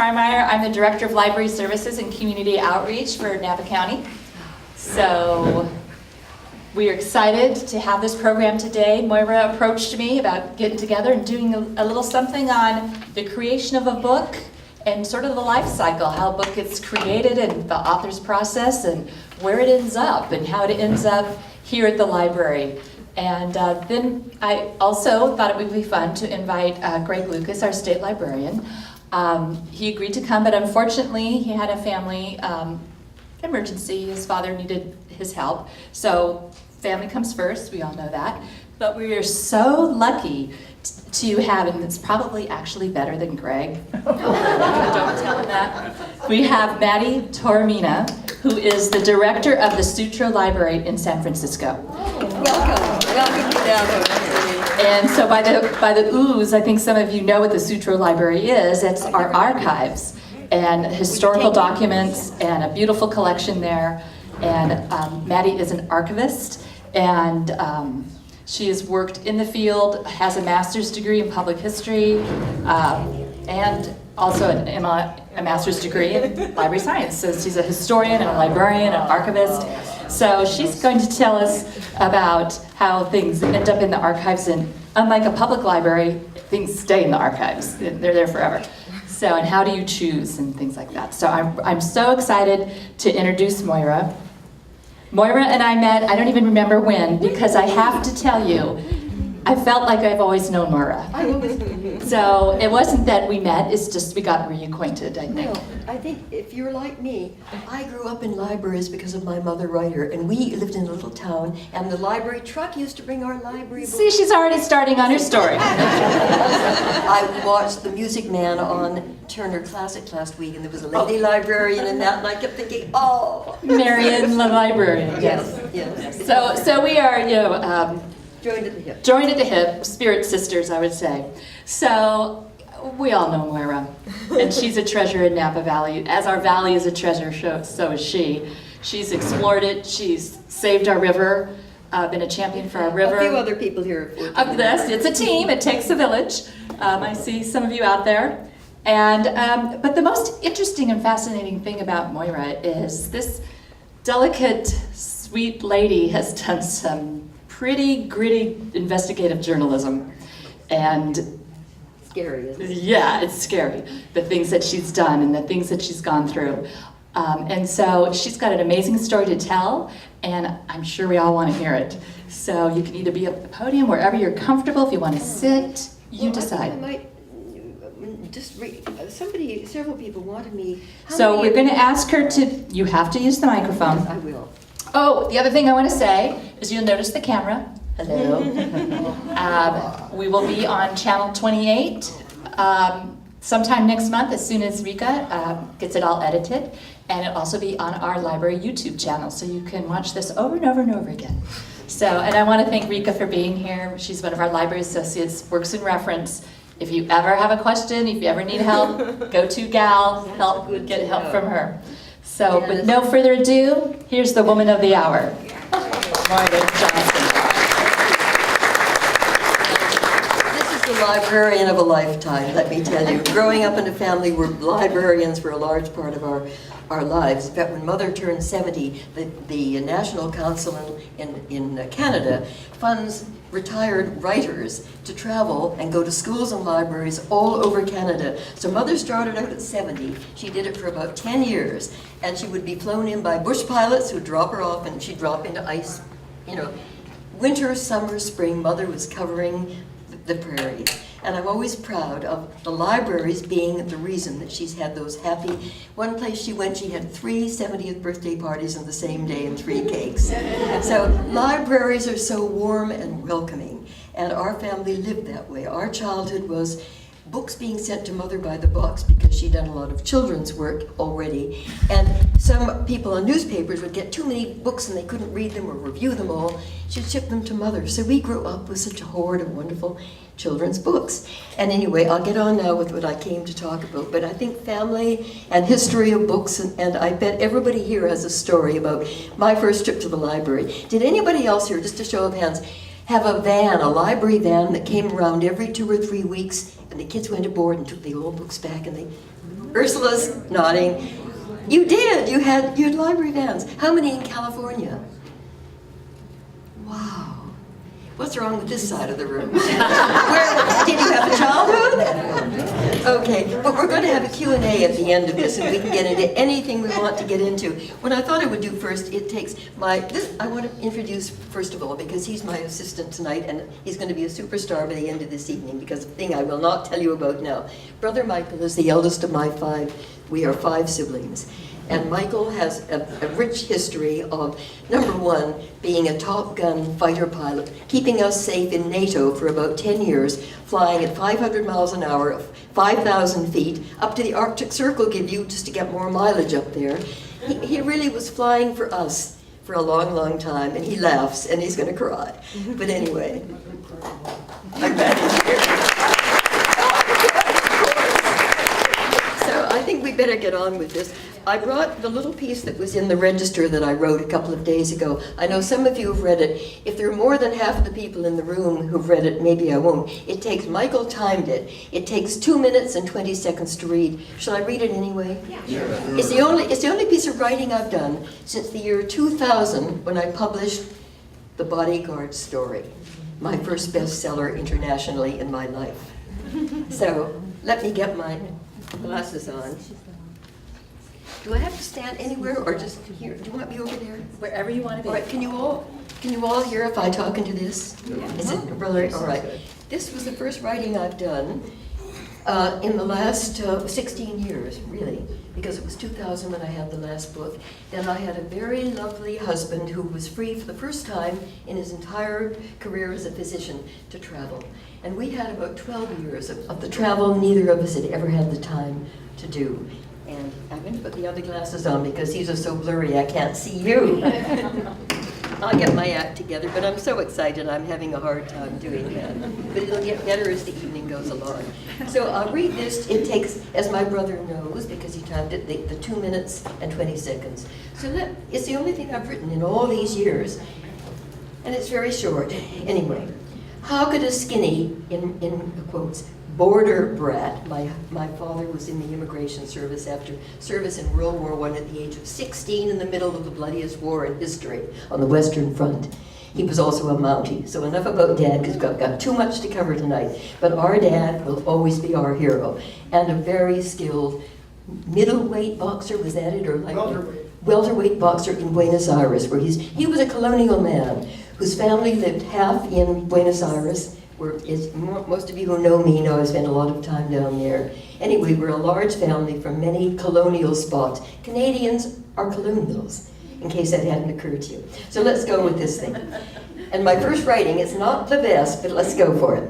Kreimeier. I'm the Director of Library Services and Community Outreach for Napa County. So we are excited to have this program today. Moira approached me about getting together and doing a little something on the creation of a book and sort of the life cycle, how a book gets created and the author's process and where it ends up and how it ends up here at the library. And then I also thought it would be fun to invite Greg Lucas, our state librarian. He agreed to come, but unfortunately he had a family emergency. His father needed his help. So family comes first, we all know that. But we are so lucky to have, and it's probably actually better than Greg. Don't tell him that. We have Mattie Taromina, who is the director of the Sutro Library in San Francisco. Welcome to Napa. And so by the ooze, I think some of you know what the Sutro Library is. It's our archives and historical documents and a beautiful collection there. And Mattie is an archivist, and she has worked in the field, has a master's degree in public history, and also a master's degree in library science. So she's a historian and a librarian, an archivist. So she's going to tell us about how things end up in the archives, and unlike a public library, things stay in the archives. They're there forever. So, and how do you choose and things like that. So I'm so excited to introduce Moira. Moira and I met, I don't even remember when, because I have to tell you, I felt like I've always known Moira. So it wasn't that we met, it's just we got reacquainted, I think. Well, I think if you're like me, I grew up in libraries because of my mother writer, and we lived in a little town, and the library truck used to bring our library books. See, she's already starting on her story. I watched The Music Man on Turner Classic last week, and there was a lady librarian in that, and I kept thinking, oh! Marion, the librarian. Yes. So we are, you know, Joined at the hip. joined at the hip, spirit sisters, I would say. So we all know Moira, and she's a treasure in Napa Valley. As our valley is a treasure, so is she. She's explored it. She's saved our river, been a champion for our river. A few other people here. Yes, it's a team. It takes a village. I see some of you out there. And but the most interesting and fascinating thing about Moira is this delicate, sweet lady has done some pretty gritty investigative journalism. And Scary, isn't it? yeah, it's scary, the things that she's done and the things that she's gone through. And so she's got an amazing story to tell, and I'm sure we all want to hear it. So you can either be up at the podium, wherever you're comfortable. If you want to sit, you decide. I might just several people wanted me. So we're going to ask her to, you have to use the microphone. I will. Oh, the other thing I want to say is you'll notice the camera. Hello. We will be on channel 28 sometime next month, as soon as Rika gets it all edited. And it'll also be on our library YouTube channel, so you can watch this over and over and over again. So, and I want to thank Rika for being here. She's one of our library associates, works in reference. If you ever have a question, if you ever need help, go to Gal, get help from her. So, with no further ado, here's the woman of the hour, Moira Johnston. This is the librarian of a lifetime, let me tell you. Growing up in a family where librarians were a large part of our lives. In fact, when Mother turned 70, the National Council in Canada funds retired writers to travel and go to schools and libraries all over Canada. So Mother started out at 70. She did it for about 10 years, and she would be flown in by bush pilots who'd drop her off, and she'd drop into ice. You know, winter, summer, spring, Mother was covering the prairies. And I'm always proud of the libraries being the reason that she's had those happy. One place she went, she had 3 70th birthday parties on the same day and 3 cakes. So libraries are so warm and welcoming, and our family lived that way. Our childhood was books being sent to Mother by the box because she'd done a lot of children's work already. And some people on newspapers would get too many books and they couldn't read them or review them all. She'd ship them to Mother. So we grew up with such a hoard of wonderful children's books. And anyway, I'll get on now with what I came to talk about. But I think family and history of books, and I bet everybody here has a story about my first trip to the library. Did anybody else here, just a show of hands, have a van, a library van that came around every 2 or 3 weeks, and the kids went aboard and took the old books back, and they Ursula's nodding. You did. You had library vans. How many in California? Wow. What's wrong with this side of the room? Where did you have a childhood? Okay, but we're going to have a Q&A at the end of this, and we can get into anything we want to get into. What I thought I would do first, I want to introduce, first of all, because he's my assistant tonight, and he's going to be a superstar by the end of this evening, because the thing I will not tell you about now. Brother Michael is the eldest of my 5. We are 5 siblings. And Michael has a rich history of, number 1, being a Top Gun fighter pilot, keeping us safe in NATO for about 10 years, flying at 500 miles an hour, 5,000 feet, up to the Arctic Circle, give you just to get more mileage up there. He really was flying for us for a long, long time, and he laughs, and he's going to cry. But anyway, I'm Mattie here. I think we better get on with this. I brought the little piece that was in the register that I wrote a couple of days ago. I know some of you have read it. If there are more than half of the people in the room who've read it, maybe I won't. Michael timed it. It takes 2 minutes and 20 seconds to read. Shall I read it anyway? Yeah. It's the only piece of writing I've done since the year 2000 when I published The Bodyguard Story, my first bestseller internationally in my life. So let me get my glasses on. Do I have to stand anywhere or just here? Do you want me over there? Wherever you want to be. All right, can you all hear if I talk into this? Yeah. Is it really? All right. This was the first writing I've done in the last 16 years, really, because it was 2000 when I had the last book. Then I had a very lovely husband who was free for the first time in his entire career as a physician to travel. And we had about 12 years of the travel neither of us had ever had the time to do. And I'm going to put the other glasses on because these are so blurry I can't see you. I'll get my act together, but I'm so excited I'm having a hard time doing that. But it'll get better as the evening goes along. So I'll read this. It takes, as my brother knows, because he timed it, the 2 minutes and 20 seconds. So it's the only thing I've written in all these years. And it's very short. Anyway, how could a skinny, in quotes, border brat, my father was in the immigration service after service in World War I at the age of 16 in the middle of the bloodiest war in history on the Western Front. He was also a Mountie. So enough about Dad, because we've got too much to cover tonight. But our dad will always be our hero. And a very skilled middleweight boxer, was that it? Or like welterweight boxer in Buenos Aires, where he was a colonial man whose family lived half in Buenos Aires, most of you who know me know I spent a lot of time down there. Anyway, we're a large family from many colonial spots. Canadians are colonials, in case that hadn't occurred to you. So let's go with this thing. And my first writing is not the best, but let's go for it.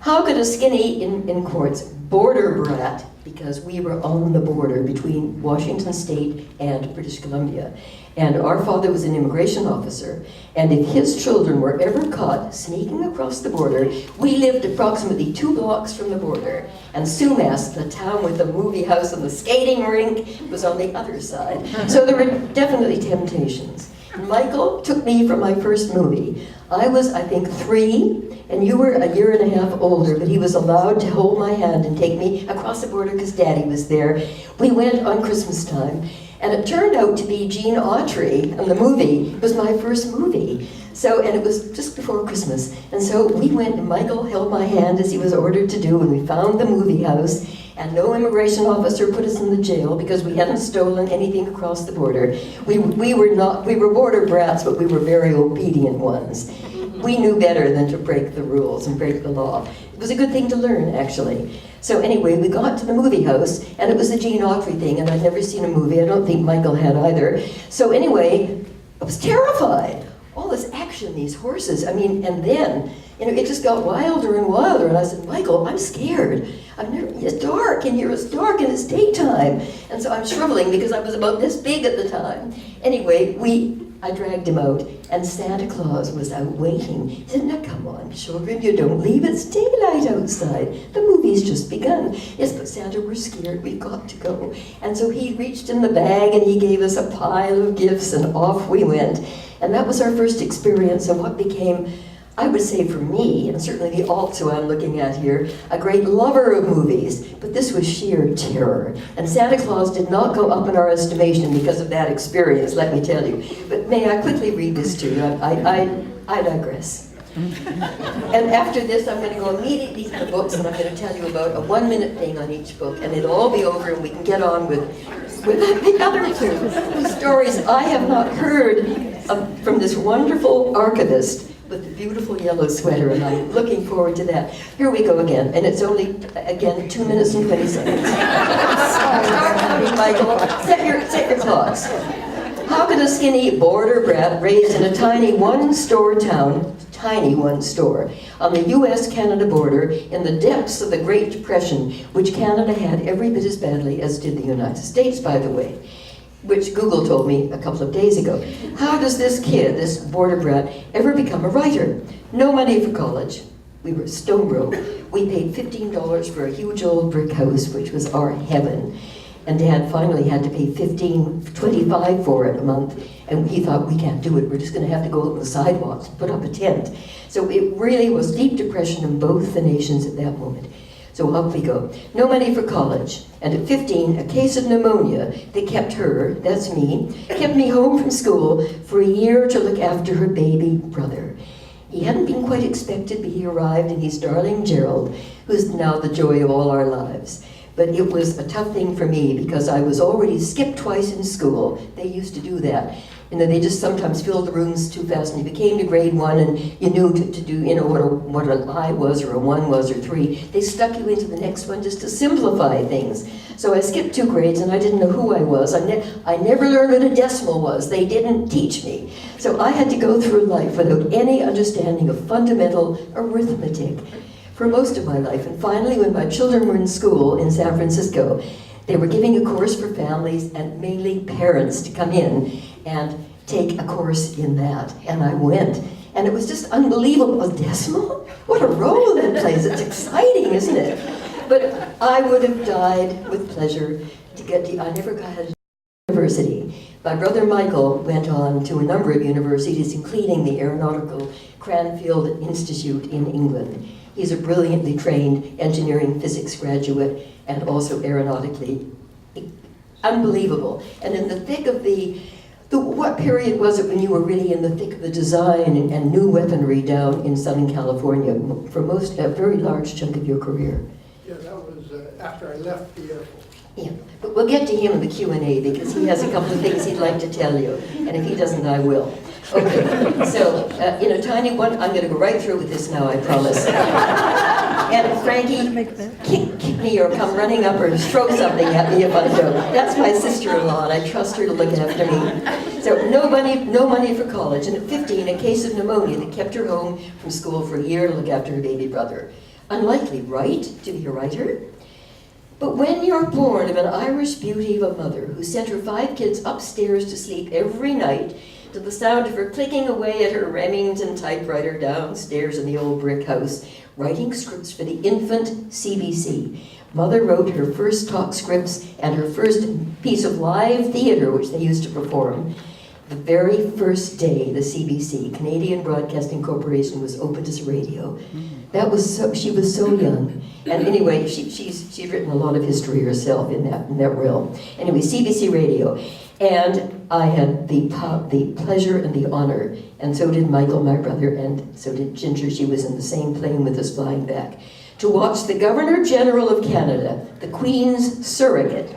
How could a skinny, in quotes, border brat, because we were on the border between Washington State and British Columbia, and our father was an immigration officer, and if his children were ever caught sneaking across the border, we lived approximately 2 blocks from the border, and Sumas, the town with the movie house and the skating rink, was on the other side. So there were definitely temptations. Michael took me for my first movie. I was, I think, 3, and you were a year and a half older, but he was allowed to hold my hand and take me across the border because Daddy was there. We went on Christmas time, and it turned out to be Gene Autry, and the movie was my first movie. So, and it was just before Christmas. And so we went, and Michael held my hand as he was ordered to do, and we found the movie house, and no immigration officer put us in the jail because we hadn't stolen anything across the border. We were border brats, but we were very obedient ones. We knew better than to break the rules and break the law. It was a good thing to learn, actually. So anyway, we got to the movie house, and it was the Gene Autry thing, and I'd never seen a movie. I don't think Michael had either. So anyway, I was terrified. All this action, these horses. I mean, and then, it just got wilder and wilder. And I said, Michael, I'm scared. It's dark in here. It's dark and it's daytime. And so I'm shriveling because I was about this big at the time. Anyway, I dragged him out, and Santa Claus was out waiting. He said, now come on, children, you don't leave. It's daylight outside. The movie's just begun. Yes, but Santa, we're scared. We've got to go. And so he reached in the bag, and he gave us a pile of gifts, and off we went. And that was our first experience of what became I would say for me, and certainly the alt who I'm looking at here, a great lover of movies, but this was sheer terror. And Santa Claus did not go up in our estimation because of that experience, let me tell you. But may I quickly read this to you? I digress. And after this, I'm going to go immediately to the books, and I'm going to tell you about a 1-minute thing on each book, and it'll all be over, and we can get on with the other two stories I have not heard from this wonderful archivist with the beautiful yellow sweater, and I'm looking forward to that. Here we go again, and it's only, again, 2 minutes and 20 seconds. Start counting, Michael. Set your clocks. How could a skinny border brat raised in a tiny one-store town, on the US-Canada border in the depths of the Great Depression, which Canada had every bit as badly as did the United States, by the way, which Google told me a couple of days ago. How does this kid, this border brat, ever become a writer? No money for college. We were stone broke. We paid $15 for a huge old brick house, which was our heaven. And Dad finally had to pay $25 for it a month. And he thought, we can't do it. We're just going to have to go out on the sidewalks, put up a tent. So it really was deep depression in both the nations at that moment. So up we go. No money for college. And at 15, a case of pneumonia that kept her, that's me, kept me home from school for a year to look after her baby brother. He hadn't been quite expected, but he arrived, and he's darling Gerald, who's now the joy of all our lives. But it was a tough thing for me because I was already skipped twice in school. They used to do that. You know, they just sometimes filled the rooms too fast, and you became to grade 1, and you knew to do, you know, what an I was, or a 1 was, or 3. They stuck you into the next one just to simplify things. So I skipped 2 grades, and I didn't know who I was. I never learned what a decimal was. They didn't teach me. So I had to go through life without any understanding of fundamental arithmetic for most of my life. And finally, when my children were in school in San Francisco, they were giving a course for families and mainly parents to come in and take a course in that. And I went. And it was just unbelievable. A decimal? What a role that plays. It's exciting, isn't it? But I would have died with pleasure to get to, I never got to university. My brother Michael went on to a number of universities, including the Aeronautical Cranfield Institute in England. He's a brilliantly trained engineering physics graduate and also aeronautically unbelievable. And in the thick of what period was it when you were really in the thick of the design and new weaponry down in Southern California for a very large chunk of your career? Yeah, that was after I left the Air Force. Yeah, but we'll get to him in the Q&A because he has a couple of things he'd like to tell you, and if he doesn't, I will. Okay, so, tiny one, I'm going to go right through with this now, I promise. And Frankie, kick me or come running up or throw something at me if I don't. That's my sister-in-law, and I trust her to look after me. So no money for college, and at 15, a case of pneumonia that kept her home from school for a year to look after her baby brother. Unlikely, right, to be a writer? But when you're born of an Irish beauty of a mother who sent her 5 kids upstairs to sleep every night to the sound of her clicking away at her Remington typewriter downstairs in the old brick house, writing scripts for the infant CBC. Mother wrote her first talk scripts and her first piece of live theater, which they used to perform, the very first day the CBC, Canadian Broadcasting Corporation, was opened as a radio. That was she was so young. And anyway, she's written a lot of history herself in that realm. Anyway, CBC Radio. And I had the pleasure and the honor, and so did Michael, my brother, and so did Ginger. She was in the same plane with us flying back, to watch the Governor General of Canada, the Queen's surrogate,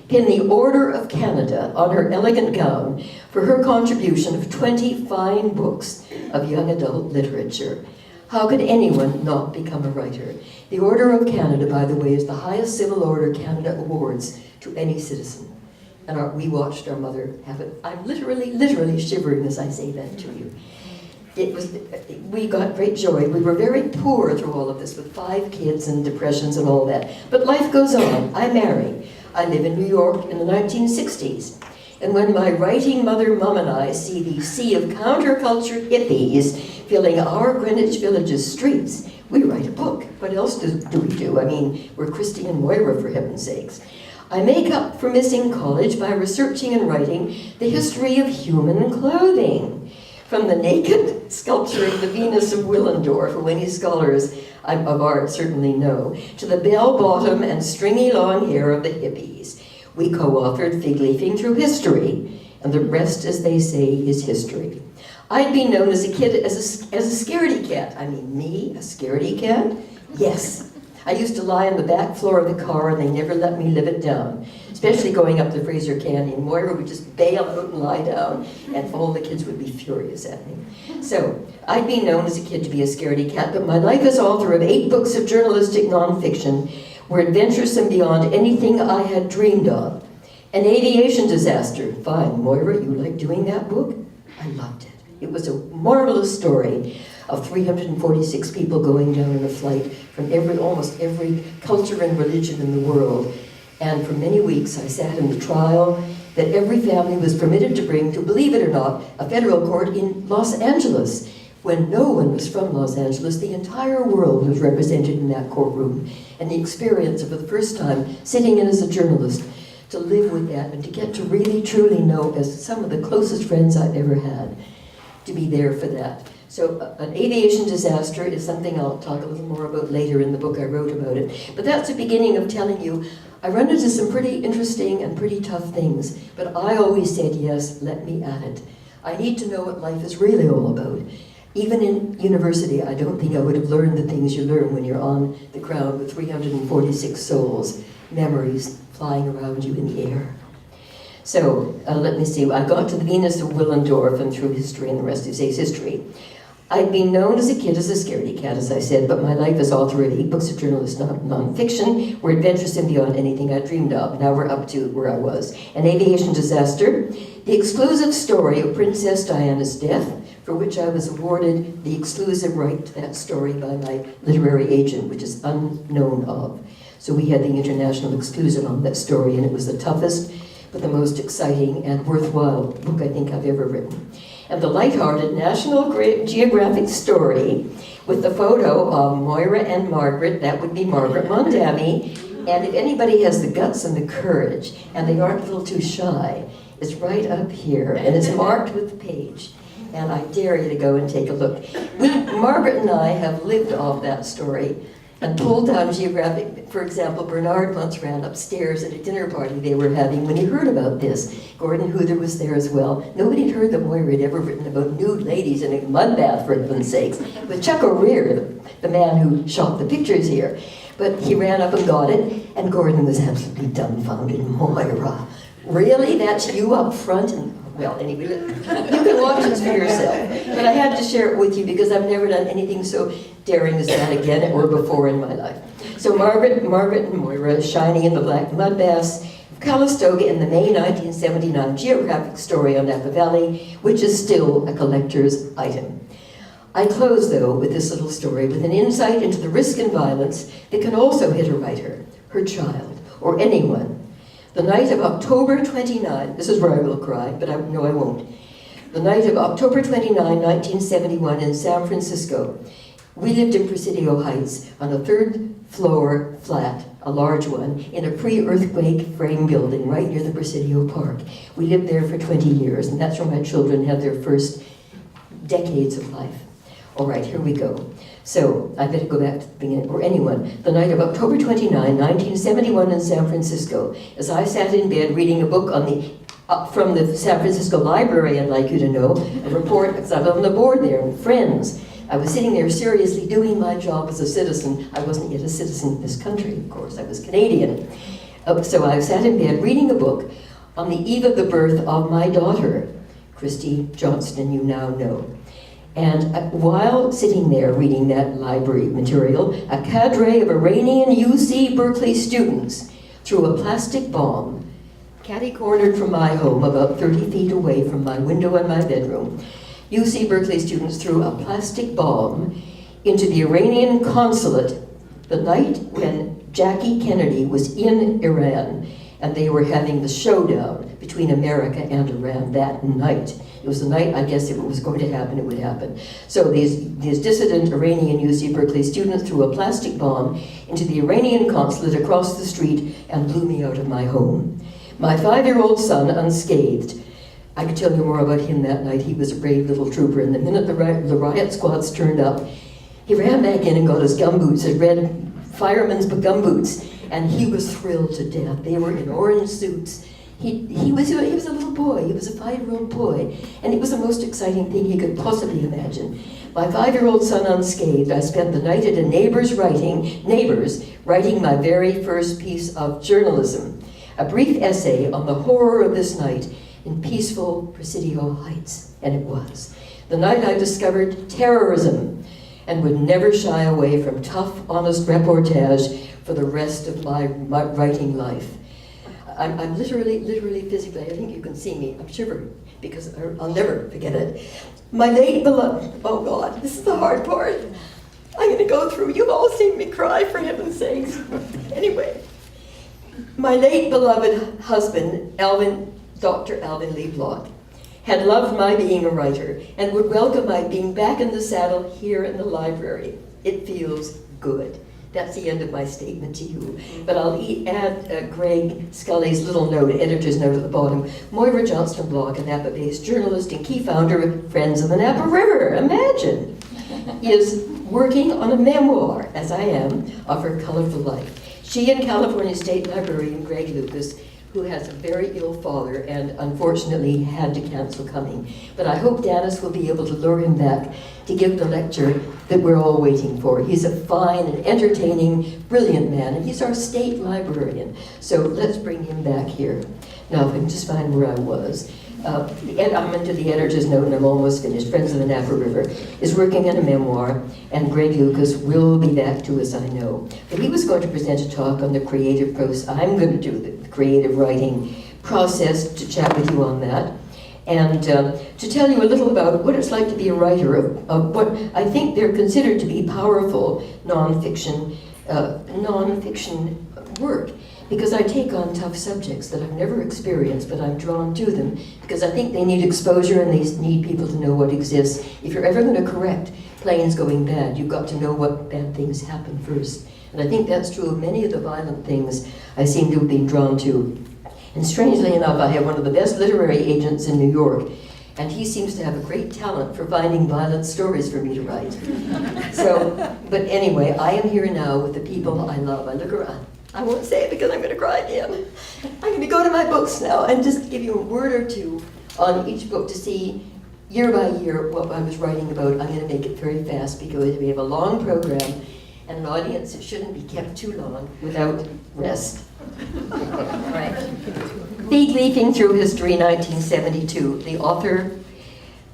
pin the Order of Canada on her elegant gown for her contribution of 20 fine books of young adult literature. How could anyone not become a writer? The Order of Canada, by the way, is the highest civil order Canada awards to any citizen. And we watched our mother have it. I'm literally shivering as I say that to you. We got great joy. We were very poor through all of this with 5 kids and depressions and all that. But life goes on. I marry. I live in New York in the 1960s. And when my writing mother, Mum, and I see the sea of counterculture hippies filling our Greenwich Village's streets, we write a book. What else do we do? I mean, we're Christy and Moira, for heaven's sakes. I make up for missing college by researching and writing the history of human clothing. From the naked sculpture of the Venus of Willendorf, who any scholars of art certainly know, to the bell-bottom and stringy long hair of the hippies. We co-authored Fig Leafing Through History, and the rest, as they say, is history. I'd been known as a kid as a scaredy cat. I mean, me, a scaredy cat? Yes. I used to lie on the back floor of the car and they never let me live it down, especially going up the Fraser Canyon. Moira would just bail out and lie down, and all the kids would be furious at me. So, I'd been known as a kid to be a scaredy cat, but my life as author of 8 books of journalistic nonfiction were adventuresome beyond anything I had dreamed of. An aviation disaster. Fine, Moira, you like doing that book? I loved it. It was a marvelous story of 346 people going down in a flight from almost every culture and religion in the world. And for many weeks I sat in the trial that every family was permitted to bring to, believe it or not, a federal court in Los Angeles. When no one was from Los Angeles, the entire world was represented in that courtroom. And the experience of, for the first time, sitting in as a journalist, to live with that and to get to really truly know, as some of the closest friends I've ever had, to be there for that. So an aviation disaster is something I'll talk a little more about later in the book I wrote about it. But that's the beginning of telling you, I run into some pretty interesting and pretty tough things, but I always said, yes, let me at it. I need to know what life is really all about. Even in university, I don't think I would have learned the things you learn when you're on the ground with 346 souls, memories flying around you in the air. So, let me see, I got to the Venus of Willendorf and Through History, and the rest is history. I'd been known as a kid as a scaredy cat, as I said, but my life as author of 8 books of journalist nonfiction were adventuresome beyond anything I dreamed of. Now we're up to where I was. An aviation disaster, the exclusive story of Princess Diana's death, for which I was awarded the exclusive right to that story by my literary agent, which is unknown of. So we had the international exclusive on that story, and it was the toughest, but the most exciting and worthwhile book I think I've ever written. And the lighthearted National Geographic story with the photo of Moira and Margaret, that would be Margaret Mondavi, and if anybody has the guts and the courage, and they aren't a little too shy, it's right up here, and it's marked with the page. And I dare you to go and take a look. Margaret and I have lived off that story and pulled down Geographic. For example, Bernard once ran upstairs at a dinner party they were having when he heard about this. Gordon Huther was there as well. Nobody had heard that Moira had ever written about nude ladies in a mud bath, for heaven's sakes. But Chuck O'Rear, the man who shot the pictures here, but he ran up and got it, and Gordon was absolutely dumbfounded. Moira, really? That's you up front? And well, anyway, you can watch this for yourself. But I had to share it with you because I've never done anything so daring as that again or before in my life. So Margaret and Moira shining in the black mud baths of Calistoga in the May 1979 Geographic story on Napa Valley, which is still a collector's item. I close, though, with this little story with an insight into the risk and violence that can also hit a writer, her child, or anyone. The night of October 29, this is where I will cry, but no, I won't. The night of October 29, 1971 in San Francisco, we lived in Presidio Heights on a 3rd floor flat, a large one, in a pre-earthquake frame building right near the Presidio Park. We lived there for 20 years, and that's where my children had their first decades of life. All right, here we go. So, I better go back to the beginning, or anyone. The night of October 29, 1971 in San Francisco, as I sat in bed reading a book on from the San Francisco Library, I'd like you to know, a report, because I'm on the board there, and friends. I was sitting there seriously doing my job as a citizen. I wasn't yet a citizen of this country, of course, I was Canadian. So I sat in bed reading a book on the eve of the birth of my daughter, Christy Johnston, you now know. And while sitting there reading that library material, a cadre of Iranian UC Berkeley students threw a plastic bomb, catty-cornered from my home, about 30 feet away from my window in my bedroom. UC Berkeley students threw a plastic bomb into the Iranian consulate the night when Jackie Kennedy was in Iran, and they were having the showdown between America and Iran that night. It was the night, I guess, if it was going to happen, it would happen. So these dissident Iranian UC Berkeley students threw a plastic bomb into the Iranian consulate across the street and blew me out of my home. My 5-year-old son, unscathed, I could tell you more about him that night. He was a brave little trooper, and the minute the riot squads turned up, he ran back in and got his gumboots, his red fireman's gumboots, and he was thrilled to death. They were in orange suits. He was a little boy. He was a 5-year-old boy, and it was the most exciting thing he could possibly imagine. My 5-year-old son unscathed. I spent the night at a neighbor's writing my very first piece of journalism, a brief essay on the horror of this night in peaceful Presidio Heights, and it was. The night I discovered terrorism and would never shy away from tough, honest reportage for the rest of my writing life. I'm literally, physically, I think you can see me, I'm shivering because I'll never forget it. My late beloved, oh God, this is the hard part. I'm gonna go through, you've all seen me cry, for heaven's sakes. Anyway, my late beloved husband, Dr. Alvin Lee Block, had loved my being a writer and would welcome my being back in the saddle here in the library. It feels good. That's the end of my statement to you. But I'll add Greg Scully's little note, editor's note at the bottom. Moira Johnston Block, a Napa-based journalist and key founder of Friends of the Napa River, imagine, is working on a memoir, as I am, of her colorful life. She and California State Librarian Greg Lucas, who has a very ill father and unfortunately had to cancel coming. But I hope Danis will be able to lure him back to give the lecture that we're all waiting for. He's a fine and entertaining, brilliant man, and he's our state librarian. So let's bring him back here. Now, if I can just find where I was. I'm into the editor's note and I'm almost finished. Friends of the Napa River is working on a memoir, and Greg Lucas will be back to us, I know. But he was going to present a talk on the creative process. I'm going to do the creative writing process to chat with you on that. And to tell you a little about what it's like to be a writer of what I think they're considered to be powerful nonfiction work. Because I take on tough subjects that I've never experienced, but I'm drawn to them because I think they need exposure and they need people to know what exists. If you're ever going to correct planes going bad, you've got to know what bad things happen first. And I think that's true of many of the violent things I seem to have been drawn to. And strangely enough, I have one of the best literary agents in New York, and he seems to have a great talent for finding violent stories for me to write. But anyway, I am here now with the people I love. I look around. I won't say it because I'm going to cry again. I'm going to go to my books now and just give you a word or two on each book to see year by year what I was writing about. I'm going to make it very fast because we have a long program and an audience that shouldn't be kept too long without rest. Right. Big Leafing Through History, 1972. The author,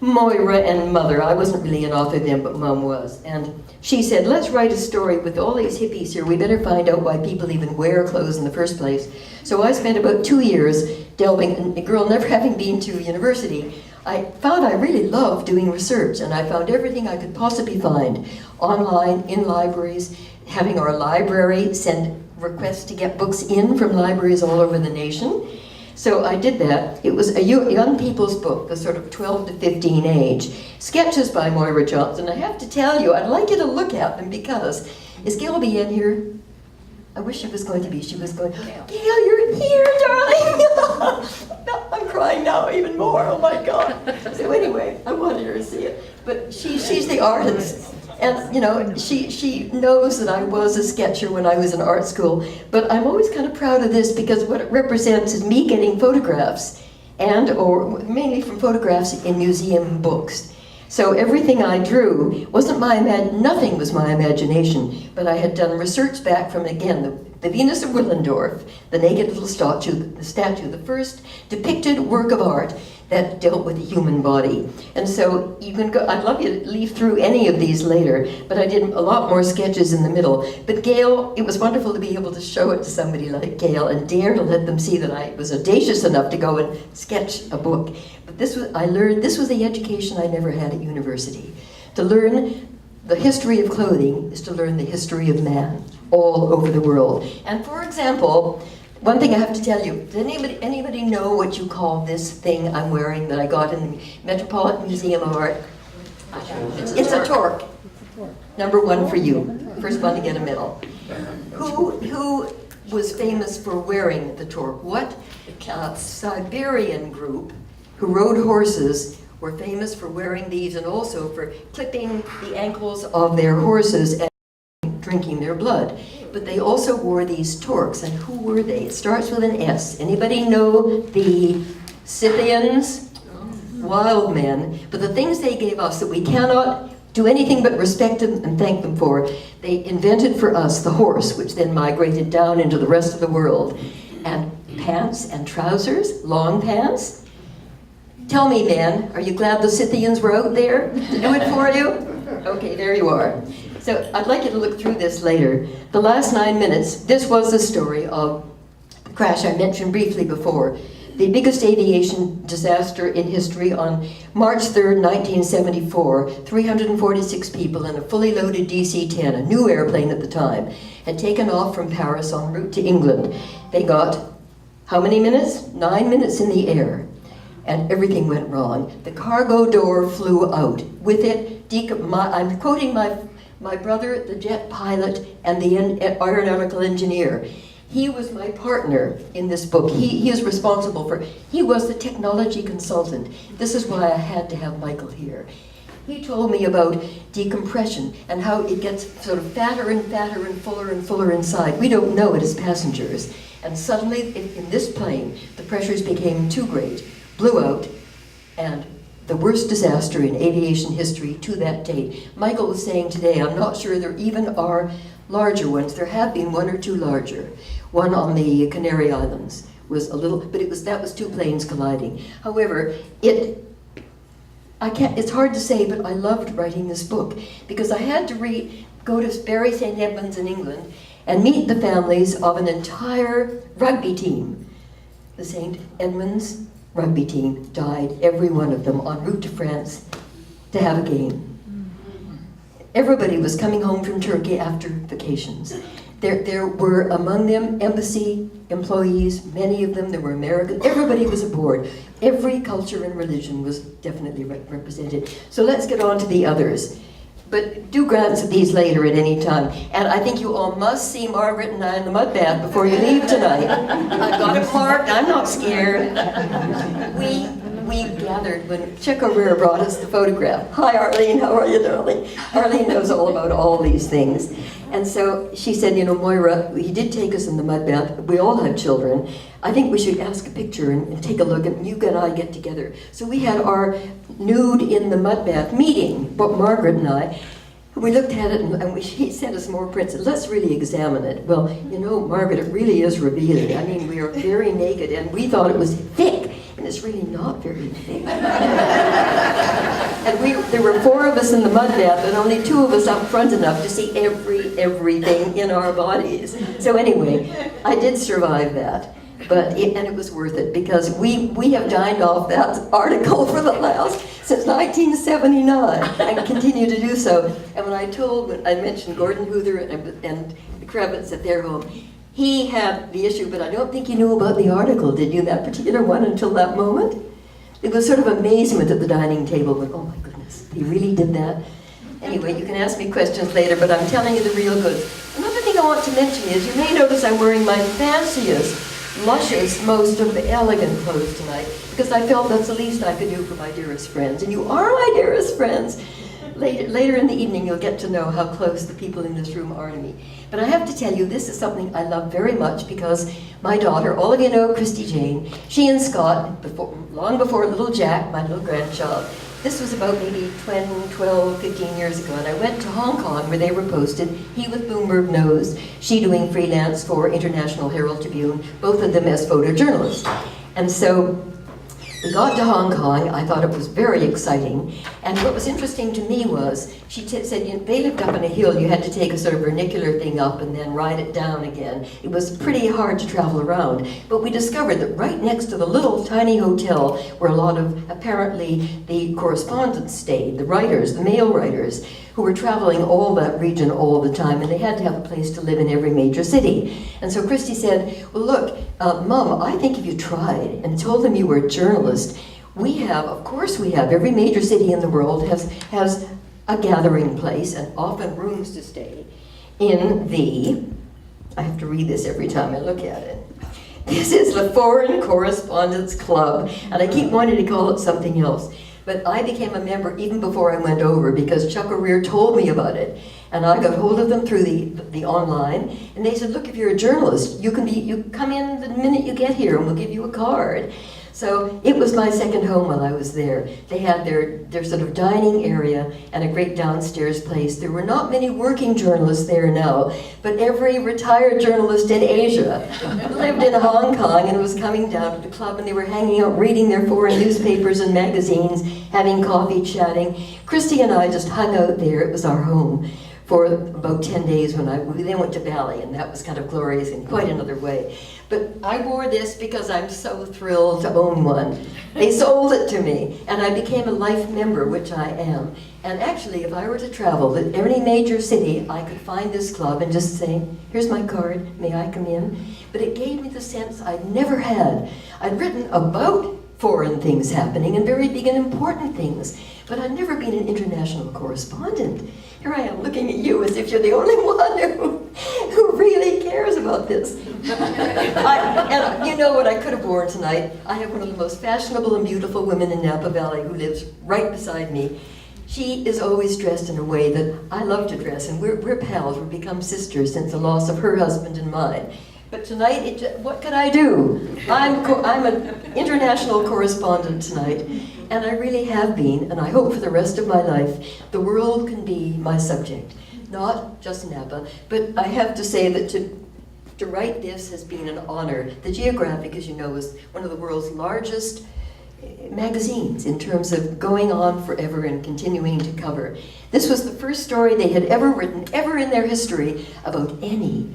Moira and Mother. I wasn't really an author then, but Mom was. And she said, let's write a story with all these hippies here. We better find out why people even wear clothes in the first place. So I spent about 2 years delving, and a girl never having been to university, I found I really loved doing research, and I found everything I could possibly find online, in libraries, having our library send requests to get books in from libraries all over the nation. So I did that. It was a young people's book, the sort of 12 to 15 age. Sketches by Moira Johnston. I have to tell you, I'd like you to look at them because, is Gail B in here? I wish she was going to be. She was going, Gail, you're here, darling. I'm crying now even more, oh my God. So anyway, I wanted her to see it. But she's the artist. And, you know, she knows that I was a sketcher when I was in art school, but I'm always kind of proud of this because what it represents is me getting photographs or mainly from photographs in museum books. So everything I drew wasn't nothing was my imagination, but I had done research back from, again, the Venus of Willendorf, the naked little statue, the first depicted work of art that dealt with the human body. And so you can go, I'd love you to leaf through any of these later, but I did a lot more sketches in the middle. But Gail, it was wonderful to be able to show it to somebody like Gail and dare to let them see that I was audacious enough to go and sketch a book. But this was the education I never had at university. To learn the history of clothing is to learn the history of man all over the world. And for example, one thing I have to tell you, does anybody know what you call this thing I'm wearing that I got in the Metropolitan Museum of Art? It's a torque. Number one for you. First one to get a medal. Who was famous for wearing the torque? What Siberian group who rode horses were famous for wearing these and also for clipping the ankles of their horses and drinking their blood. But they also wore these torques, and who were they? It starts with an S. Anybody know the Scythians? Wild men. But the things they gave us that we cannot do anything but respect them and thank them for, they invented for us the horse, which then migrated down into the rest of the world. And pants and trousers, long pants. Tell me, man, are you glad the Scythians were out there to do it for you? Okay, there you are. So I'd like you to look through this later. The last 9 minutes, this was the story of the crash I mentioned briefly before. The biggest aviation disaster in history on March 3rd, 1974, 346 people in a fully loaded DC-10, a new airplane at the time, had taken off from Paris en route to England. They got, how many minutes? 9 minutes in the air, and everything went wrong. The cargo door flew out. With it, I'm quoting my brother, the jet pilot, and the aeronautical engineer. He was my partner in this book. He is responsible for, he was the technology consultant. This is why I had to have Michael here. He told me about decompression and how it gets sort of fatter and fatter and fuller inside. We don't know it as passengers. And suddenly, in this plane, the pressures became too great, blew out, and the worst disaster in aviation history to that date. Michael was saying today, I'm not sure there even are larger ones. There have been one or two larger. One on the Canary Islands was a little, but that was two planes colliding. However, it's hard to say, but I loved writing this book because I had to go to Bury St. Edmunds in England and meet the families of an entire rugby team. The St. Edmunds rugby team died, every one of them, en route to France to have a game. Everybody was coming home from Turkey after vacations. There were among them embassy employees, many of them, there were Americans, everybody was aboard. Every culture and religion was definitely represented. So let's get on to the others. But do glance at these later at any time. And I think you all must see Margaret and I in the mud bath before you leave tonight. I've got it marked, I'm not scared. We gathered when Chick O'Rear brought us the photograph. Hi Arlene, how are you darling? Arlene knows all about all these things. And so she said, you know, Moira, he did take us in the mud bath. We all have children. I think we should ask a picture and take a look, and you and I get together. So we had our nude in the mud bath meeting, but Margaret and I, we looked at it and he sent us more prints. Let's really examine it. Well, you know, Margaret, it really is revealing. I mean, we are very naked, and we thought it was thick, and it's really not very thick. And there were 4 of us in the mud bath, and only 2 of us up front enough to see everything in our bodies. So anyway, I did survive that. And it was worth it because we have dined off that article since 1979 and continue to do so. And when I mentioned Gordon Huther and the Kravitz at their home, he had the issue, but I don't think you knew about the article, did you, that particular one until that moment? It was sort of amazement at the dining table, but oh my goodness, he really did that? Anyway, you can ask me questions later, but I'm telling you the real goods. Another thing I want to mention is, you may notice I'm wearing my fanciest, luscious, most of the elegant clothes tonight, because I felt that's the least I could do for my dearest friends. And you are my dearest friends. Later in the evening, you'll get to know how close the people in this room are to me. But I have to tell you, this is something I love very much because my daughter, all of you know Christy Jane, she and Scott, long before little Jack, my little grandchild, this was about maybe 12, 15 years ago, and I went to Hong Kong where they were posted, he with Bloomberg Nose, she doing freelance for International Herald Tribune, both of them as photojournalists. And so we got to Hong Kong. I thought it was very exciting. And what was interesting to me was, she said, you know, they lived up on a hill. You had to take a sort of vernacular thing up and then ride it down again. It was pretty hard to travel around. But we discovered that right next to the little tiny hotel where a lot of, apparently, the correspondents stayed, the writers, the male writers, who were traveling all that region all the time, and they had to have a place to live in every major city. And so Christy said, well look, Mom, I think if you tried and told them you were a journalist, we have, of course we have, every major city in the world has a gathering place and often rooms to stay in the, I have to read this every time I look at it, This is the Foreign Correspondence Club, and I keep wanting to call it something else. But I became a member even before I went over because Chuck O'Rear told me about it. And I got hold of them through the online, and they said, look, if you're a journalist, you come in the minute you get here and we'll give you a card. So it was my second home while I was there. They had their sort of dining area and a great downstairs place. There were not many working journalists there now, but every retired journalist in Asia lived in Hong Kong and was coming down to the club, and they were hanging out, reading their foreign newspapers and magazines, having coffee, chatting. Christy and I just hung out there. It was our home for about 10 days when we then went to Bali, and that was kind of glorious in quite another way. But I wore this because I'm so thrilled to own one. They sold it to me, and I became a life member, which I am. And actually, if I were to travel to any major city, I could find this club and just say, here's my card, may I come in? But it gave me the sense I'd never had. I'd written about foreign things happening and very big and important things, but I'd never been an international correspondent. Here I am looking at you as if you're the only one who really cares about this. And you know what I could have worn tonight? I have one of the most fashionable and beautiful women in Napa Valley who lives right beside me. She is always dressed in a way that I love to dress, and we're pals. We've become sisters since the loss of her husband and mine. But tonight, what could I do? I'm an international correspondent tonight, and I really have been, and I hope for the rest of my life, the world can be my subject. Not just Napa, but I have to say that to write this has been an honor. The Geographic, as you know, is one of the world's largest magazines in terms of going on forever and continuing to cover. This was the first story they had ever written, ever in their history, about any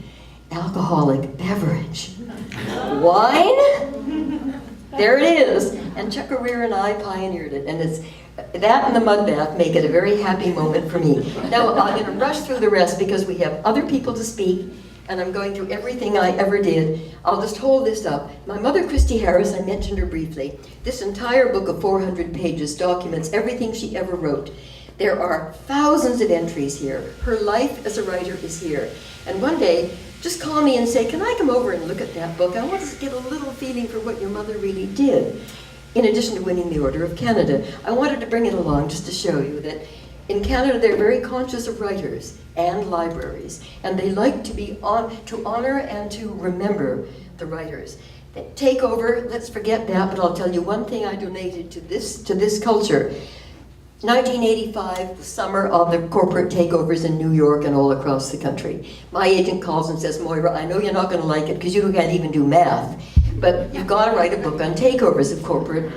alcoholic beverage. Wine? There it is. And Chuck O'Rear and I pioneered it, and it's that and the mud bath make it a very happy moment for me. Now I'm going to rush through the rest because we have other people to speak, and I'm going through everything I ever did. I'll just hold this up. My mother, Christy Harris, I mentioned her briefly. This entire book of 400 pages documents everything she ever wrote. There are thousands of entries here. Her life as a writer is here. And one day, just call me and say, can I come over and look at that book? I want to get a little feeling for what your mother really did. In addition to winning the Order of Canada, I wanted to bring it along just to show you that in Canada they're very conscious of writers and libraries, and they like to be to honor and to remember the writers. Takeover, let's forget that, but I'll tell you one thing I donated to this culture. 1985, the summer of the corporate takeovers in New York and all across the country. My agent calls and says, Moira, I know you're not going to like it because you can't even do math, but you've got to write a book on takeovers of corporate